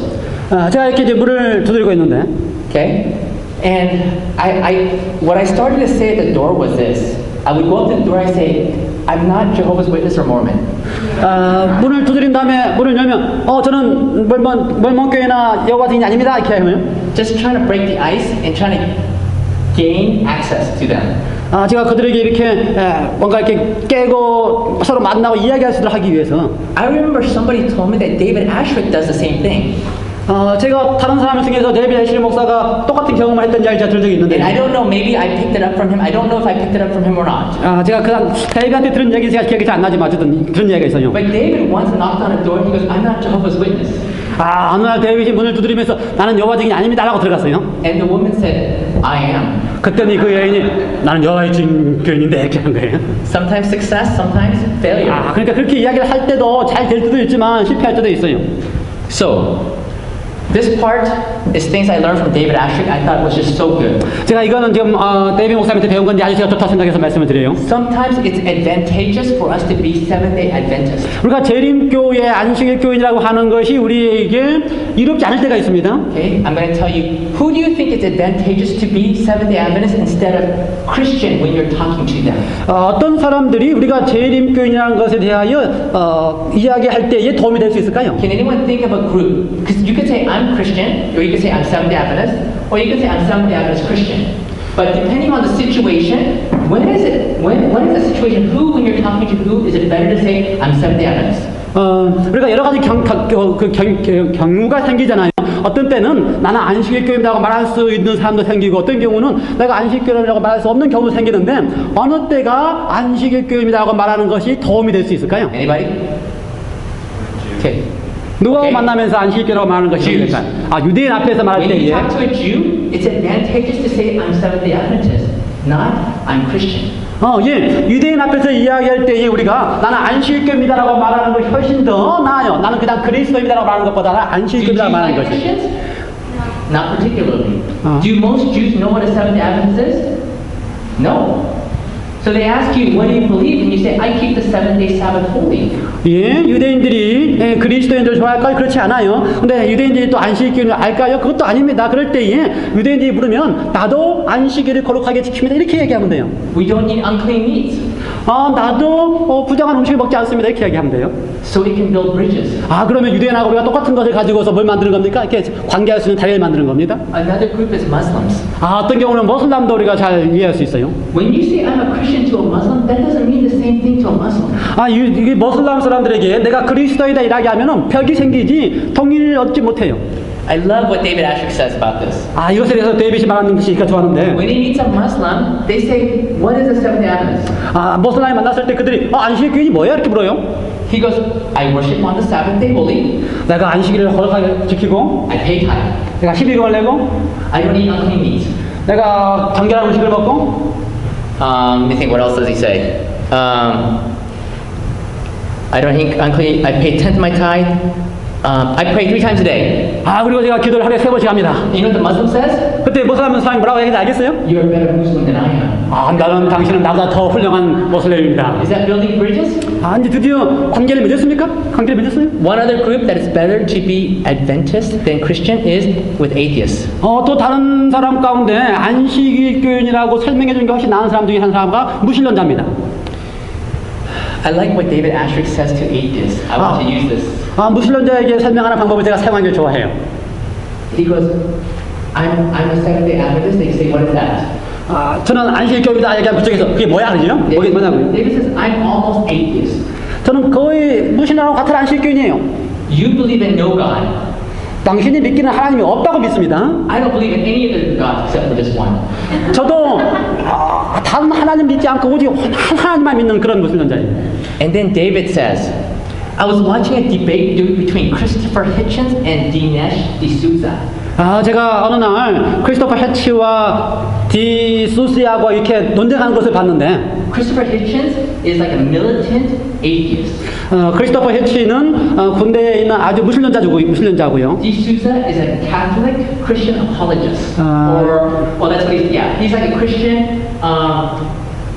A: 제가 이렇게 이제 문을 두드리고 있는데,
B: Okay? And what I started to say at the door was this. I would go up to the door and say, I'm not Jehovah's Witness or Mormon.
A: 문을 두드린 다음에 문을 열면, 저는 mormon교회나 여호와 증인이 아닙니다. 이렇게 하면,
B: Just trying to break the ice and trying to gain access to them.
A: 제가 그들에게 이렇게 뭔가 이렇게 깨고 서로 만나고 이야기할 수 있도록 하기 위해서.
B: I remember somebody told me that David Ashrick does the same thing.
A: 제가 다른 사람을 통해서 데이비드 애슐리 목사가 똑같은 경험을 했던 이야기를 들은 적이 있는데,
B: And I don't know, maybe I picked it up from him. I don't know if I picked it up from him or not.
A: 제가 그냥 데이비드한테 들은 얘기 제가 기억이 잘 안 나지만 어쨌든 그런 이야기가 있어요.
B: But David once knocked on a door and he goes, I'm not Jehovah's Witness.
A: 어느 날 데이비드이 문을 두드리면서 나는 여호와 증인이 아닙니다라고 들어갔어요.
B: And the woman said, I am.
A: 그랬더니 그 여인이 나는 여호와의 증인인데 이렇게 한 거예요.
B: Sometimes success, sometimes failure.
A: 그러니까 그렇게 이야기를 할 때도 잘 될 때도 있지만 실패할 때도 있어요.
B: So, this part is things I learned from David Ashrick. I thought was just so good.
A: 제가 이거는 지금 데이비드 목사님한테 배운 건데 아주 제가 좋다 생각해서 말씀을 드려요.
B: Sometimes it's advantageous for us to be Seventh-day Adventists.
A: 우리가 재림교회 안식일 교인이라고 하는 것이 우리에게 이롭지 않을 때가 있습니다.
B: Okay, I'm going to tell you, who do you think it's advantageous to be Seventh-day Adventist instead of Christian when you're talking to them?
A: 어떤 사람들이 우리가 재림교인이라는 것에 대하여 이야기할 때에 도움이 될 수 있을까요?
B: Can anyone think of a group? Because you could say I'm Christian, or you could say I'm Seventh-day Adventist, or you could say I'm Seventh-day Adventist Christian. But depending on the situation, when is the situation? Who, when you're talking to who, is it better to say I'm Seventh-day Adventist?
A: 우리가 여러 가지 경우가 생기잖아요. 어떤 때는 나는 안식일교인이라고 말할 수 있는 사람도 생기고 어떤 경우는 내가 안식일교인이라고 말할 수 없는 경우도 생기는데 어느 때가 안식일교인이라고 말하는 것이 도움이 될 수 있을까요?
B: Anybody? Okay.
A: 누가
B: Okay.
A: 만나면서 안식일교라고 말하는 것이
B: Jews.
A: 될까요? 유대인 앞에서 말할
B: When you
A: 때에
B: talk to a Jew, it's advantageous to say I'm Seventh-day Adventist, not I'm Christian.
A: 유대인 앞에서 이야기할 때에 우리가 나는 안식일교입니다라고 말하는 것이 훨씬 더 나아요. 나는 그냥 그리스도입니다라고 말하는 것보다는
B: Do Jews
A: 안식일교라고 말하는
B: like
A: 것이.
B: Christians? Not particularly.
A: Uh.
B: Do most Jews know what a Seventh-day Adventist is? No. So they ask you, what do you believe? And you say, I keep the 7-day Sabbath holy.
A: 유대인들이 그리스도인들 좋아할까요? 그렇지 않아요. 근데 유대인들이 또 안식일을 알까요? 그것도 아닙니다. 그럴 때에 유대인들이 물으면 나도 안식일을 거룩하게 지킵니다. 이렇게 얘기하면 돼요.
B: We don't eat unclean meats.
A: 나도 부정한 음식을 먹지 않습니다. 이렇게 얘기하면 돼요.
B: So we can build bridges.
A: 그러면 유대인하고 우리가 똑같은 것을 가지고서 뭘 만드는 겁니까? 이렇게 관계할 수 있는 다리를 만드는 겁니다.
B: Another group is Muslims.
A: 어떤 경우는 모슬람도 우리가 잘 이해할 수 있어요.
B: When you say I'm a Christian to a Muslim, that doesn't mean the same thing to a Muslim.
A: 이게 모슬람 사람들에게 내가 그리스도이다 이라게 하면은 벽이 생기지 통일을 얻지 못해요.
B: I love what David Ashrick says about this.
A: 이것에 대해서 데이빗이 말하는 것이 제가 좋아하는데,
B: When he meets a Muslim, they say, what is a Seventh-day Adventist?
A: 모슬람이 만났을 때 그들이 안식일교인이 뭐야? 이렇게 물어요.
B: He goes, I worship on the Sabbath day holy.
A: 내가 안식일을 거룩하게 지키고,
B: I pay tithe.
A: 내가 12금을 내고,
B: I don't eat unclean meat.
A: 내가 정결한 음식을 먹고,
B: Let me think, what else does he say? I don't eat unclean. I pay 10th my tithe. I pray 3 times a day.
A: 그리고 제가 기도를 하루에 3번씩 합니다.
B: You know what the Muslim says?
A: 그때 모슬람 사람이 뭐라고 얘기하는지 알겠어요?
B: You're a better Muslim than I am.
A: 나는 당신은 나보다 더 훌륭한 모슬렘입니다.
B: Is that building bridges?
A: 이제 드디어 관계를 맺었습니까? 관계를 맺었어요?
B: One other group that is better to be Adventist than Christian is with atheists.
A: 또 다른 사람 가운데 안식일교인이라고 설명해 주는 게 훨씬 나은 사람 중에 한 사람과 무신론자입니다.
B: I like what David Asscherick says to atheists. I want to use this.
A: 무신론자에게 설명하는 방법을 제가 사용하는 걸 좋아해요.
B: He goes, I'm a Seventh-day Adventist. They say, what is that?
A: 저는 안식일교이다 얘기하면 그쪽에서 그게 뭐야 그러죠? 그게 뭐냐고요?
B: David says, I'm almost atheist.
A: 저는 거의 무신론하고 같은 안식일교인이에요.
B: You believe in no God.
A: 당신이 믿기는 하나님이 없다고 믿습니다.
B: I don't believe in any of the gods except for this one.
A: 저도 다른 하나님 믿지 않고 오직 한 하나님만 믿는 그런 무신론자예요.
B: And then David says, I was watching a debate between Christopher Hitchens and Dinesh D'Souza.
A: 제가 어느 날 크리스토퍼 해치와 디소시아가 이렇게 논쟁하는 것을 봤는데
B: Christopher Hitchens is like a militant atheist.
A: 크리스토퍼 해치는 군대에 있는 아주 무신론자고요.
B: D'Souza is a Catholic Christian apologist. Well, that's what he's like a Christian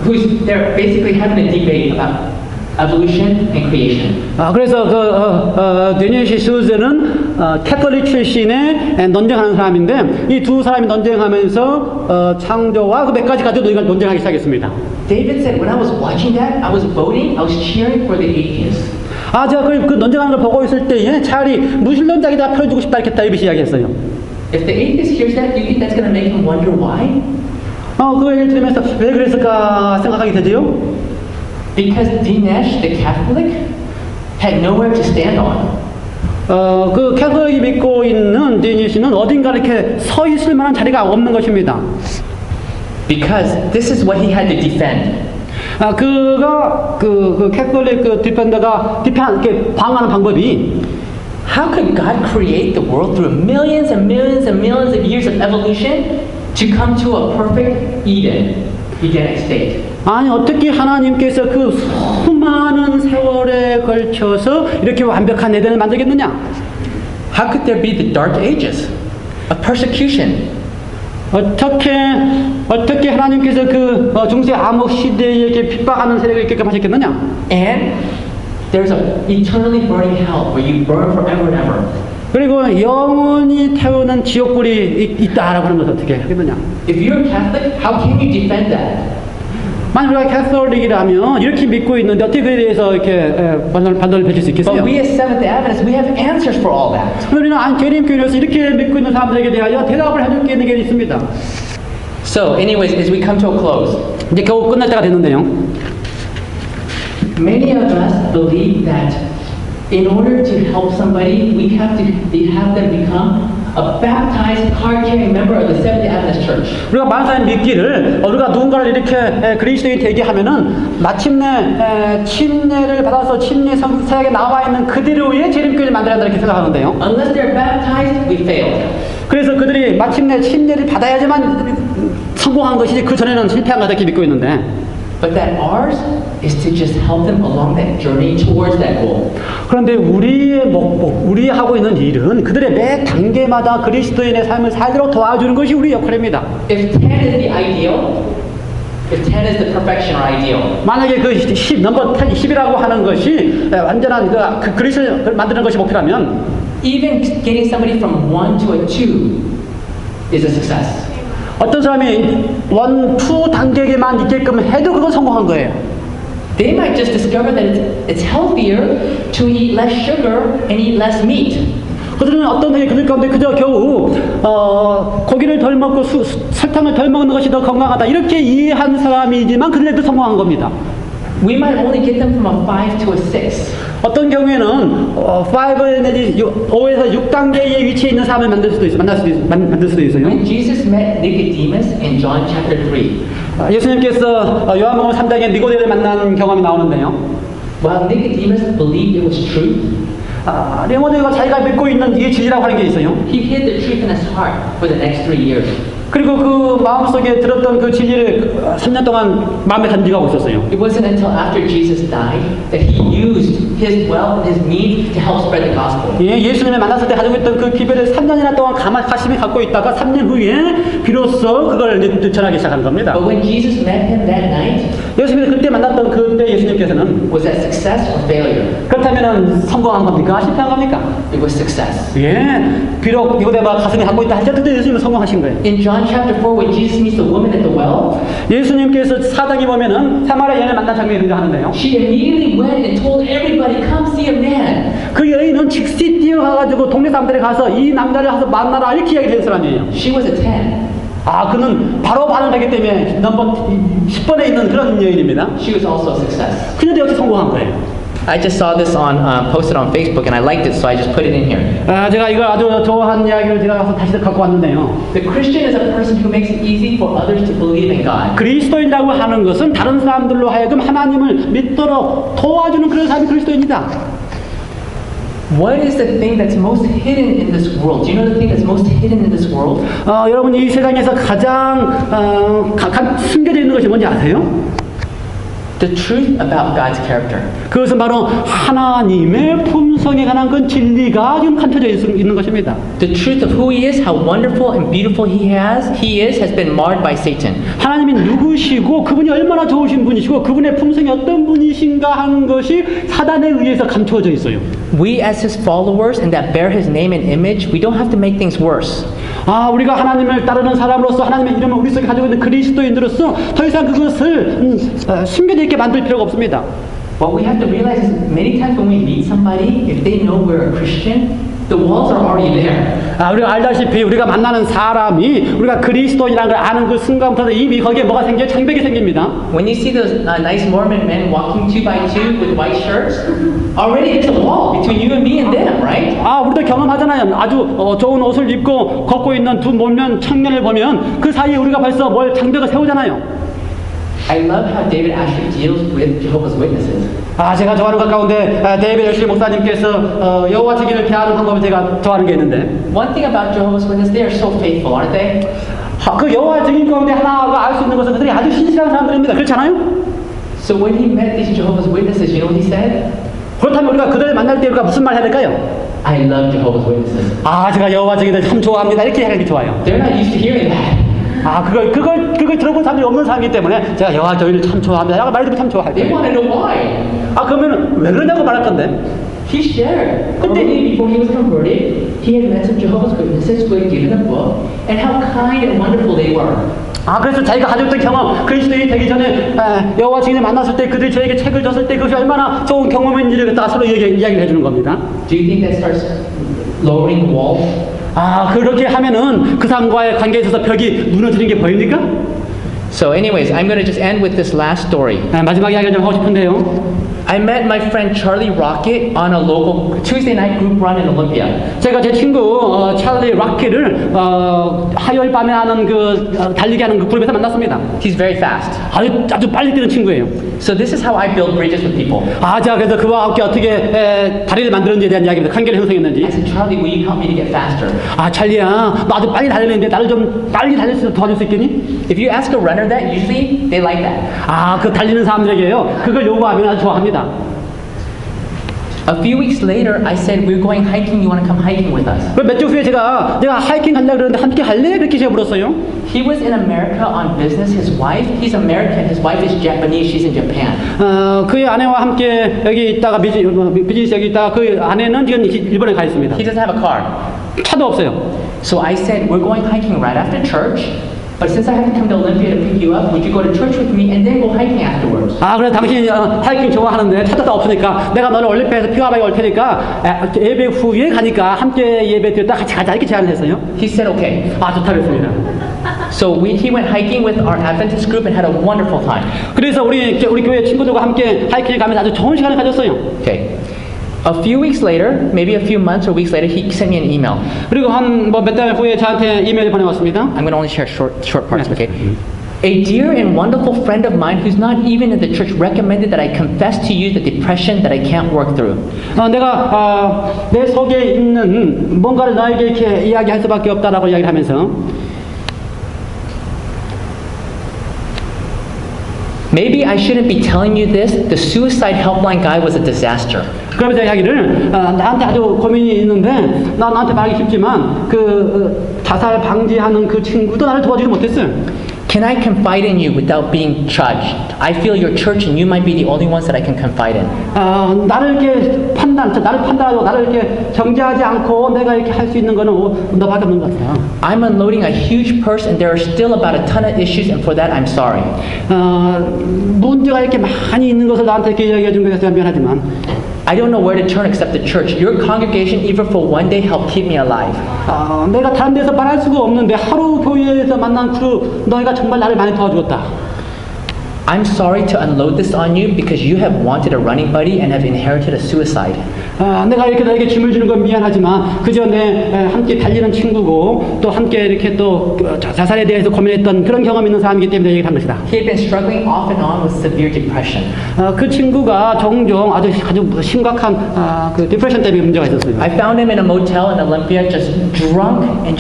B: who's they're basically having a debate about evolution and creation.
A: 그래서 데니시 수즈는 캐톨릭 출신의 논쟁하는 사람인데 이 두 사람이 논쟁하면서 창조와 그 몇 가지 가지고 논쟁하기 시작했습니다.
B: David said, when I was watching that, I was voting, I was cheering for the atheists.
A: 제가 그 논쟁하는 걸 보고 있을 때에 차라리 무신론자에다 표해주고 싶다 이렇게 이야기했어요.
B: If the atheist hears that, do you think that's going to make him wonder why?
A: 그 얘기를 들으면서 왜 그랬을까 생각하게 되죠?
B: Because Dinesh, the Catholic, had nowhere to stand on.
A: 그 캐톨릭이 믿고 있는 디니시는 어딘가 이렇게 서 있을 만한 자리가 없는 것입니다.
B: Because this is what he had to defend.
A: 그가 그 캐톨릭 디펜더가 이렇게 방어하는 방법이
B: How could God create the world through millions and millions and millions of years of evolution to come to a perfect Edenic state?
A: 어떻게 하나님께서 그 수많은 세월에 걸쳐서 이렇게 완벽한 에덴을 만들겠느냐?
B: How could there be the dark ages of persecution?
A: 어떻게 하나님께서 그 중세 암흑 시대에 이렇게 핍박하는 세력을 있게끔 하셨겠느냐?
B: And there's an eternally burning hell where you burn forever and ever.
A: 그리고 영원히 태우는 지옥불이 있다라고 하는 것을 어떻게 하겠느냐?
B: If you're a Catholic, how can you defend that?
A: 만약 우리가 캐톨릭이라면 이렇게 믿고 있는데 어떻게 그에 대해서 이렇게 반론을 펼칠 수 있겠어요?
B: But we as Seventh-day Adventists, we have answers for all that.
A: 우리는 재림교회로서 이렇게 믿고 있는 사람들에게 대하여 대답을 해줄 게 있는 게 있습니다.
B: So, anyways, as we come to a close,
A: 이제 겨우 끝날 때가 됐는데요.
B: many of us believe that in order to help somebody, we have them become a baptized, card-carrying member of the Seventh-day Adventist Church.
A: 우리가 많은 사람이 믿기를 우리가 누군가를 이렇게 그리스도인이 되게 하면은 마침내 침례를 받아서 침례 서약에 나와 있는 그대로의 재림교회를 만들어야 한다 이렇게 생각하는데요.
B: Unless they're baptized, we failed.
A: 그래서 그들이 마침내 침례를 받아야지만 성공한 것이지 그 전에는 실패한 것 이렇게 믿고 있는데.
B: But that ours is to just help them along that journey towards that goal.
A: 그런데 우리 하고 있는 일은 그들의 매 단계마다 그리스도인의 삶을 살도록 도와주는 것이 우리 역할입니다.
B: If 10 is the ideal, if 10 is the perfection or ideal,
A: 만약에 그 10, 넘버 10이라고 하는 것이 완전한 그 그리스도를 만드는 것이 목표라면
B: even getting somebody from 1 to a 2 is a success.
A: 어떤 사람이 1, 2 단계에만 있게끔 해도 그건 성공한 거예요.
B: They might just discover that it's healthier to eat less sugar and eat less meat.
A: 그들은 어떤 해 그들 가운데 그저 겨우 고기를 덜 먹고 설탕을 덜 먹는 것이 더 건강하다 이렇게 이해한 사람이지만 그들도 성공한 겁니다.
B: We might only get them from a 5 to a 6.
A: 어떤 경우에는 5 내지 5에서 6단계의 위치에 있는 사람을 만들 수도 있어요.
B: When Jesus met Nicodemus in John chapter 3,
A: 예수님께서 요한복음 3장에 니고데를 만난 경험이 나오는데요.
B: while Nicodemus believed it was truth,
A: 니고데가 자기가 믿고 있는 이게 진리라고 하는 게 있어요.
B: he hid the truth in his heart for the next 3 years.
A: 그리고 그 마음속에 들었던 그 진리를 3년 동안 마음에 간직하고 있었어요.
B: It wasn't until after Jesus died that he used his wealth and his means to help spread the gospel.
A: 예, 예수님을 만났을 때 가지고 있던 그 기별을 3년이나 동안 가심히 갖고 있다가 3년 후에 비로소 그걸 이제 전하기 시작한 겁니다.
B: But when Jesus met him that night,
A: 예수님을 그때 만났던 그때 예수님께서는
B: was that success or failure?
A: 그렇다면 성공한 겁니까? 실패한 겁니까?
B: It was success.
A: 예, 비록 니고데모가 가슴에 갖고 있다 할지라도 예수님은 성공하신 거예요.
B: In John chapter 4, when Jesus meets the woman at the well,
A: 예수님께서 사장이 보면은 사마리아 여인을 만난 장면이 등장하는데요.
B: she immediately went and told everybody, come see a man.
A: 그 여인은 즉시 뛰어가가지고 동네 사람들에 가서 이 남자를 가서 만나라 이렇게 이야기를 한 사람이에요.
B: She was a 10.
A: 아, 그는 바로 반응하기 때문에 넘버 10번에 있는 그런 여인입니다.
B: She was also a success.
A: 그녀도 역시 성공한 거예요.
B: I just saw this on posted on Facebook and I liked it, so I just put it in here.
A: 아, 제가 이걸 아주 좋아하는 이야기를 제가 가서 다시 갖고 왔는데요.
B: The Christian is a person who makes it easy for others to believe in God.
A: 그리스도인이라고 하는 것은 다른 사람들로 하여금 하나님을 믿도록 도와주는 그런 사람이 그리스도인이다.
B: What is the thing that's most hidden in this world? Do you know the thing that's most hidden in this world?
A: 여러분 이 세상에서 가장 숨겨져 있는 것이 뭔지 아세요?
B: The truth about God's character.
A: 그것은 바로 하나님의 품성에 관한 그 진리가 지금 감춰져 있는 것입니다.
B: The truth of who He is, how wonderful and beautiful He is, has been marred by Satan.
A: 하나님이 누구시고 그분이 얼마나 좋으신 분이시고 그분의 품성이 어떤 분이신가 하는 것이 사단에 의해서 감춰져 있어요.
B: We as His followers and that bear His name and image, we don't have to make things worse.
A: 우리가 하나님을 따르는 사람으로서 하나님의 이름을 우리 속에 가지고 있는 그리스도인으로서 더 이상 그것을 숨겨져 있게 만들 필요가 없습니다.
B: What we have to realize is many times when we meet somebody, if they know we're a Christian, the walls are already there.
A: 우리가 알다시피 우리가 만나는 사람이 우리가 그리스도인이라는 걸 아는 그 순간부터 이미 거기에 뭐가 생겨요? 창벽이 생깁니다.
B: When you see those nice Mormon men walking 2 by 2 with white shirts, already there's a wall between you and me and them, right?
A: 우리도 경험하잖아요. 아주 좋은 옷을 입고 걷고 있는 두 몰면 청년을 보면 그 사이에 우리가 벌써 장벽을 세우잖아요.
B: I love how David Asher deals with Jehovah's Witnesses.
A: 제가 좋아하는 것 가운데 데이비드 애슐리 목사님께서 여호와 증인을 대하는 방법을 제가 좋아하는 게 있는데
B: One thing about Jehovah's Witnesses, they are so faithful, aren't they?
A: 그 여호와 증인 가운데 하나가 알 수 있는 것은 그들이 아주 신실한 사람들입니다. 그렇지 않아요?
B: So when he met these Jehovah's Witnesses, you know what he said?
A: 그렇다면 우리가 그들을 만날 때 우리가 무슨 말 해야 될까요?
B: I love Jehovah's Witnesses.
A: 제가 여호와 증인을 참 좋아합니다. 이렇게 하는 게 좋아요.
B: They're not used to hearing that.
A: 그걸 들어본 사람들이 없는 사람이기 때문에 제가 여호와 증인을 참 좋아합니다. 라고 말해도 참 좋아할
B: They
A: 거예요.
B: want to know why.
A: 그러면 왜 그러냐고 말할 건데.
B: He shared. Early before he was converted, he had met some Jehovah's Witnesses who had given a book and how kind and wonderful they were.
A: 그래서 자기가 가지고 있던 경험, 그리스도인이 되기 전에 여호와 증인을 만났을 때 그들이 저에게 책을 줬을 때 그것이 얼마나 좋은 경험인지를 갖다가 서로 이야기를 해주는 겁니다.
B: Do you think that starts lowering the wall?
A: 그렇게 하면은 그 사람과의 관계에 있어서 벽이 무너지는 게 보입니까?
B: So anyways, I'm going to just end with this last story.
A: 마지막 이야기를 좀 하고 싶은데요.
B: I met my friend Charlie Rocket on a local Tuesday night group run in Olympia.
A: 제가 제 친구 찰리 락키를 화요일 밤에 하는 달리기 하는 그 그룹에서 만났습니다.
B: He's very fast.
A: 아주 빨리 뛰는 친구예요.
B: So this is how I build bridges with people.
A: 제가 그래서 그와 함께 어떻게 다리를 만드는지에 대한 이야기입니다. 관계를 형성했는지.
B: I said, Charlie, will you help me to get faster?
A: 찰리야, 너 아주 빨리 달리는데 나를 좀 빨리 달릴 수 도와줄 수 있겠니?
B: If you ask a runner that, usually they like that.
A: 그 달리는 사람들에게요. 그걸 요구하면 아주 좋아합니다.
B: A few weeks later, I said, we're going hiking. You want to come hiking with us?
A: 몇 주 후에 내가 하이킹 간다 그러는데 함께 할래? 그렇게 제가 물었어요.
B: He was in America on business. His wife, he's American. His wife is Japanese. She's in Japan.
A: 그의 아내와 함께 여기 있다가 비즈니스 여기 있다가 그 아내는 지금 일본에 가 있습니다.
B: He doesn't have a car.
A: 차도 없어요.
B: So I said, we're going hiking right after church. But since I have to come to Olympia to pick you up, would you go to church with me and then go hiking afterwards?
A: 그래 당신이 하이킹 좋아하는데 차도 없으니까 내가 너를 올림피아에서 픽업하게 올 테니까 예배 후에 가니까 함께 예배 드렸다 같이 가자 이렇게 제안을 했어요.
B: He said, okay.
A: 좋다 그랬습니다.
B: So he went hiking with our Adventist group and had a wonderful time.
A: 그래서 우리 교회 친구들과 함께 하이킹을 가면서 아주 좋은 시간을 가졌어요.
B: Okay. A few weeks later, maybe a few months or weeks later, he sent me an email.
A: 그리고 몇 달 후에 저한테 이메일을 보내왔습니다.
B: I'm going to only share short parts, okay? A dear and wonderful friend of mine who's not even in the church recommended that I confess to you the depression that I can't work through.
A: 내가 내 속에 있는 뭔가를 너에게 이렇게 이야기할 수밖에 없다라고 이야기를 하면서
B: Maybe I shouldn't be telling you this. The suicide helpline guy was a disaster.
A: 그러면서 이야기를 나한테 아주 고민이 있는데 나한테 말하기 쉽지만 자살 방지하는 그 친구도 나를 도와주지 못했어요.
B: Can I confide in you without being judged? I feel your church and you might be the only ones that I can confide in.
A: 나를 이렇게 나를 판단하고 나를 이렇게 정죄하지 않고 내가 이렇게 할 수 있는 거는 너밖에 없는 것 같아요.
B: I'm unloading a huge purse and there are still about a ton of issues and for that I'm sorry.
A: 문제가 이렇게 많이 있는 것을 나한테 이렇게 이야기해 준 것에 대해서 미안하지만
B: I don't know where to turn except the church. Your congregation, even for one day, helped keep me alive.
A: 내가 다른 데서 말할 수가 없는데 하루 교회에서 만난 너희가 정말 나를 많이 도와주었다.
B: I'm sorry to unload this on you because you have wanted a running buddy and have inherited a suicide.
A: 내가 이렇게 너에게 짐을 주는 건 미안하지만 그 전에 함께 달리는 친구고 또 함께 이렇게 또 자살에 대해서 고민했던 그런 경험 있는 사람이기 때문에 얘기를 한 것이다.
B: He had been struggling off and on with severe depression.
A: 그 친구가 종종 아주 심각한 그 디프레션 때문에 문제가 있었어요.
B: I found him in a motel in Olympia, just drunk and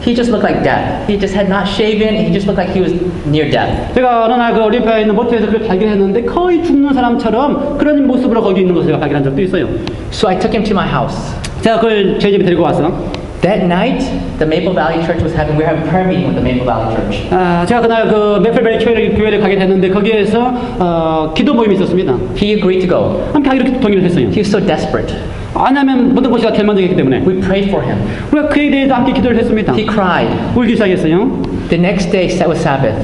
B: he just looked like death. He just had not shaven and he just looked like he was near death.
A: 제가 어느 날 그 올림피아에 있는 모텔에서 그걸 발견했는데 거의 죽는 사람처럼 그런 모습으로 거기 있는 것을 제가 발견한 적도 있어요.
B: So I took him to my house.
A: 제가 그걸 제 집에 데리고 와서
B: That night, the Maple Valley Church we were having prayer meeting with the Maple Valley Church.
A: 제가 그날 그 메플베리 교회를 가게 됐는데 거기에서 기도 모임이 있었습니다.
B: He agreed to go.
A: 함께 하기로 동의를 했어요.
B: He was so desperate.
A: 왜냐하면 모든 것이 다 절망적이기 때문에
B: We prayed for him.
A: 우리가 그에 대해서 함께 기도를 했습니다.
B: He cried.
A: 울기 시작했어요.
B: The next day was Sabbath.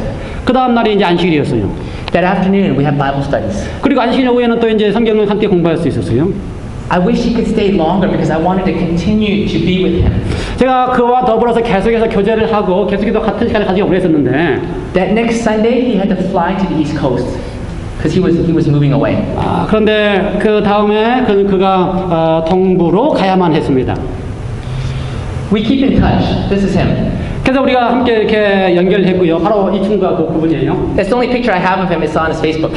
A: 그 다음 날이 이제 안식일이었어요.
B: That afternoon we had Bible studies.
A: 그리고 안식일 오후에는 또 이제 성경을 함께 공부할 수 있었어요.
B: I wish he could stay longer because I wanted to continue to be with him.
A: 제가 그와 더불어서 계속해서 교제를 하고 계속해서 같은 시간을 가지고 오랬었는데
B: That next Sunday he had to fly to the East Coast because he was moving away.
A: 그런데 그 다음에 그가 동부로 가야만 했습니다.
B: We keep in touch. This is him.
A: 그래서 우리가 함께 이렇게 연결했고요. 바로 이 친구가 그분이에요.
B: That's the only picture I have of him. It's on his Facebook.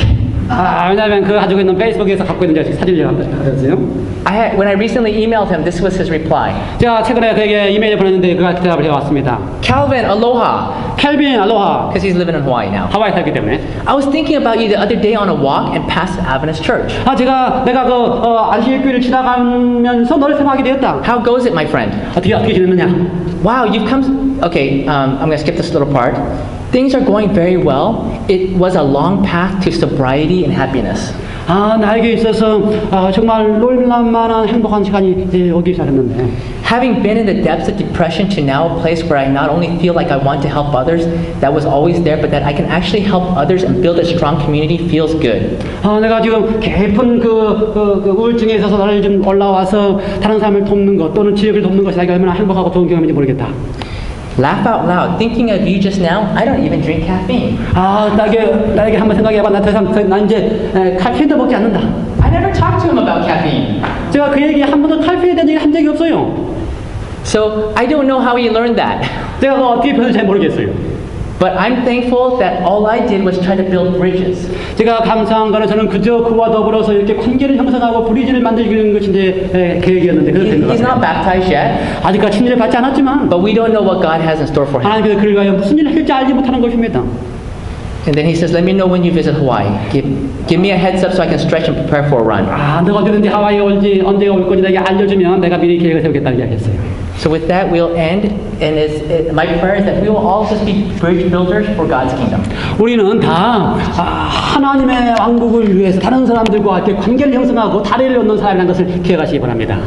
A: 왜냐하면 그 가지고 있는 페이스북에서 갖고 있는 사진을 제가 받았어요.
B: When I recently emailed him, this was his reply.
A: 제가 최근에 그에게 이메일을 보냈는데 그가 대답을 해왔습니다.
B: Calvin, aloha.
A: 켈빈, 알로하.
B: Because he's living in Hawaii now.
A: 하와이 살기 때문에.
B: I was thinking about you the other day on a walk and passed Adventist Church.
A: 내가 안식일교회를 지나가면서 너를 생각하게 되었다.
B: How goes it, my friend?
A: 어떻게 지냈느냐?
B: Wow, you've come. Okay, I'm going to skip this little part. Things are going very well. It was a long path to sobriety and happiness.
A: 나에게 있어서 정말 놀랄만한 행복한 시간이 이제 오기 시작했는데.
B: Having been in the depths of depression to now a place where I not only feel like I want to help others, that was always there, but that I can actually help others and build a strong community feels good.
A: 내가 지금 깊은 그 우울증에 있어서 나를 좀 올라와서 다른 사람을 돕는 것 또는 지역을 돕는 것이 나에게 얼마나 행복하고 좋은 경험인지 모르겠다.
B: Laugh out loud. Thinking of you just now, I don't even drink caffeine.
A: 나에게 한번 생각해봐. 난 이제 카페인도 먹지 않는다.
B: I never talked to him about caffeine.
A: 제가 그에게 한 번도 카페인에 대한 얘기를 한 적이 없어요.
B: So I don't know how he learned that.
A: 제가 그거 어떻게 배웠는지 잘 모르겠어요.
B: But I'm thankful that all I did was try to build bridges.
A: 제가 감사한 거는 저는 그저 그와 더불어서 이렇게 관계를 형성하고 브리지를 만들기는 것이 제 계획이었는데 그래서 된 것
B: He's not
A: 같아요.
B: baptized yet,
A: 아직까지 침례를 받지 않았지만
B: but we don't know what God has in store for him.
A: 하나님께서 그를 위하여 무슨 일을 할지 알지 못하는 것입니다.
B: And then he says, let me know when you visit Hawaii. Give me a heads up so I can stretch and prepare for a run.
A: 너가 어디든지 하와이에 올지 언제 올 건지 내게 알려주면 내가 미리 계획을 세우겠다는 이야기했어요.
B: So with that, we'll end. And my prayer is that we will all just be bridge builders for God's kingdom.
A: 우리는 다 하나님의 왕국을 위해서 다른 사람들과 이렇게 관계를 형성하고 다리를 얻는 사람이라는 것을 기억하시기 바랍니다.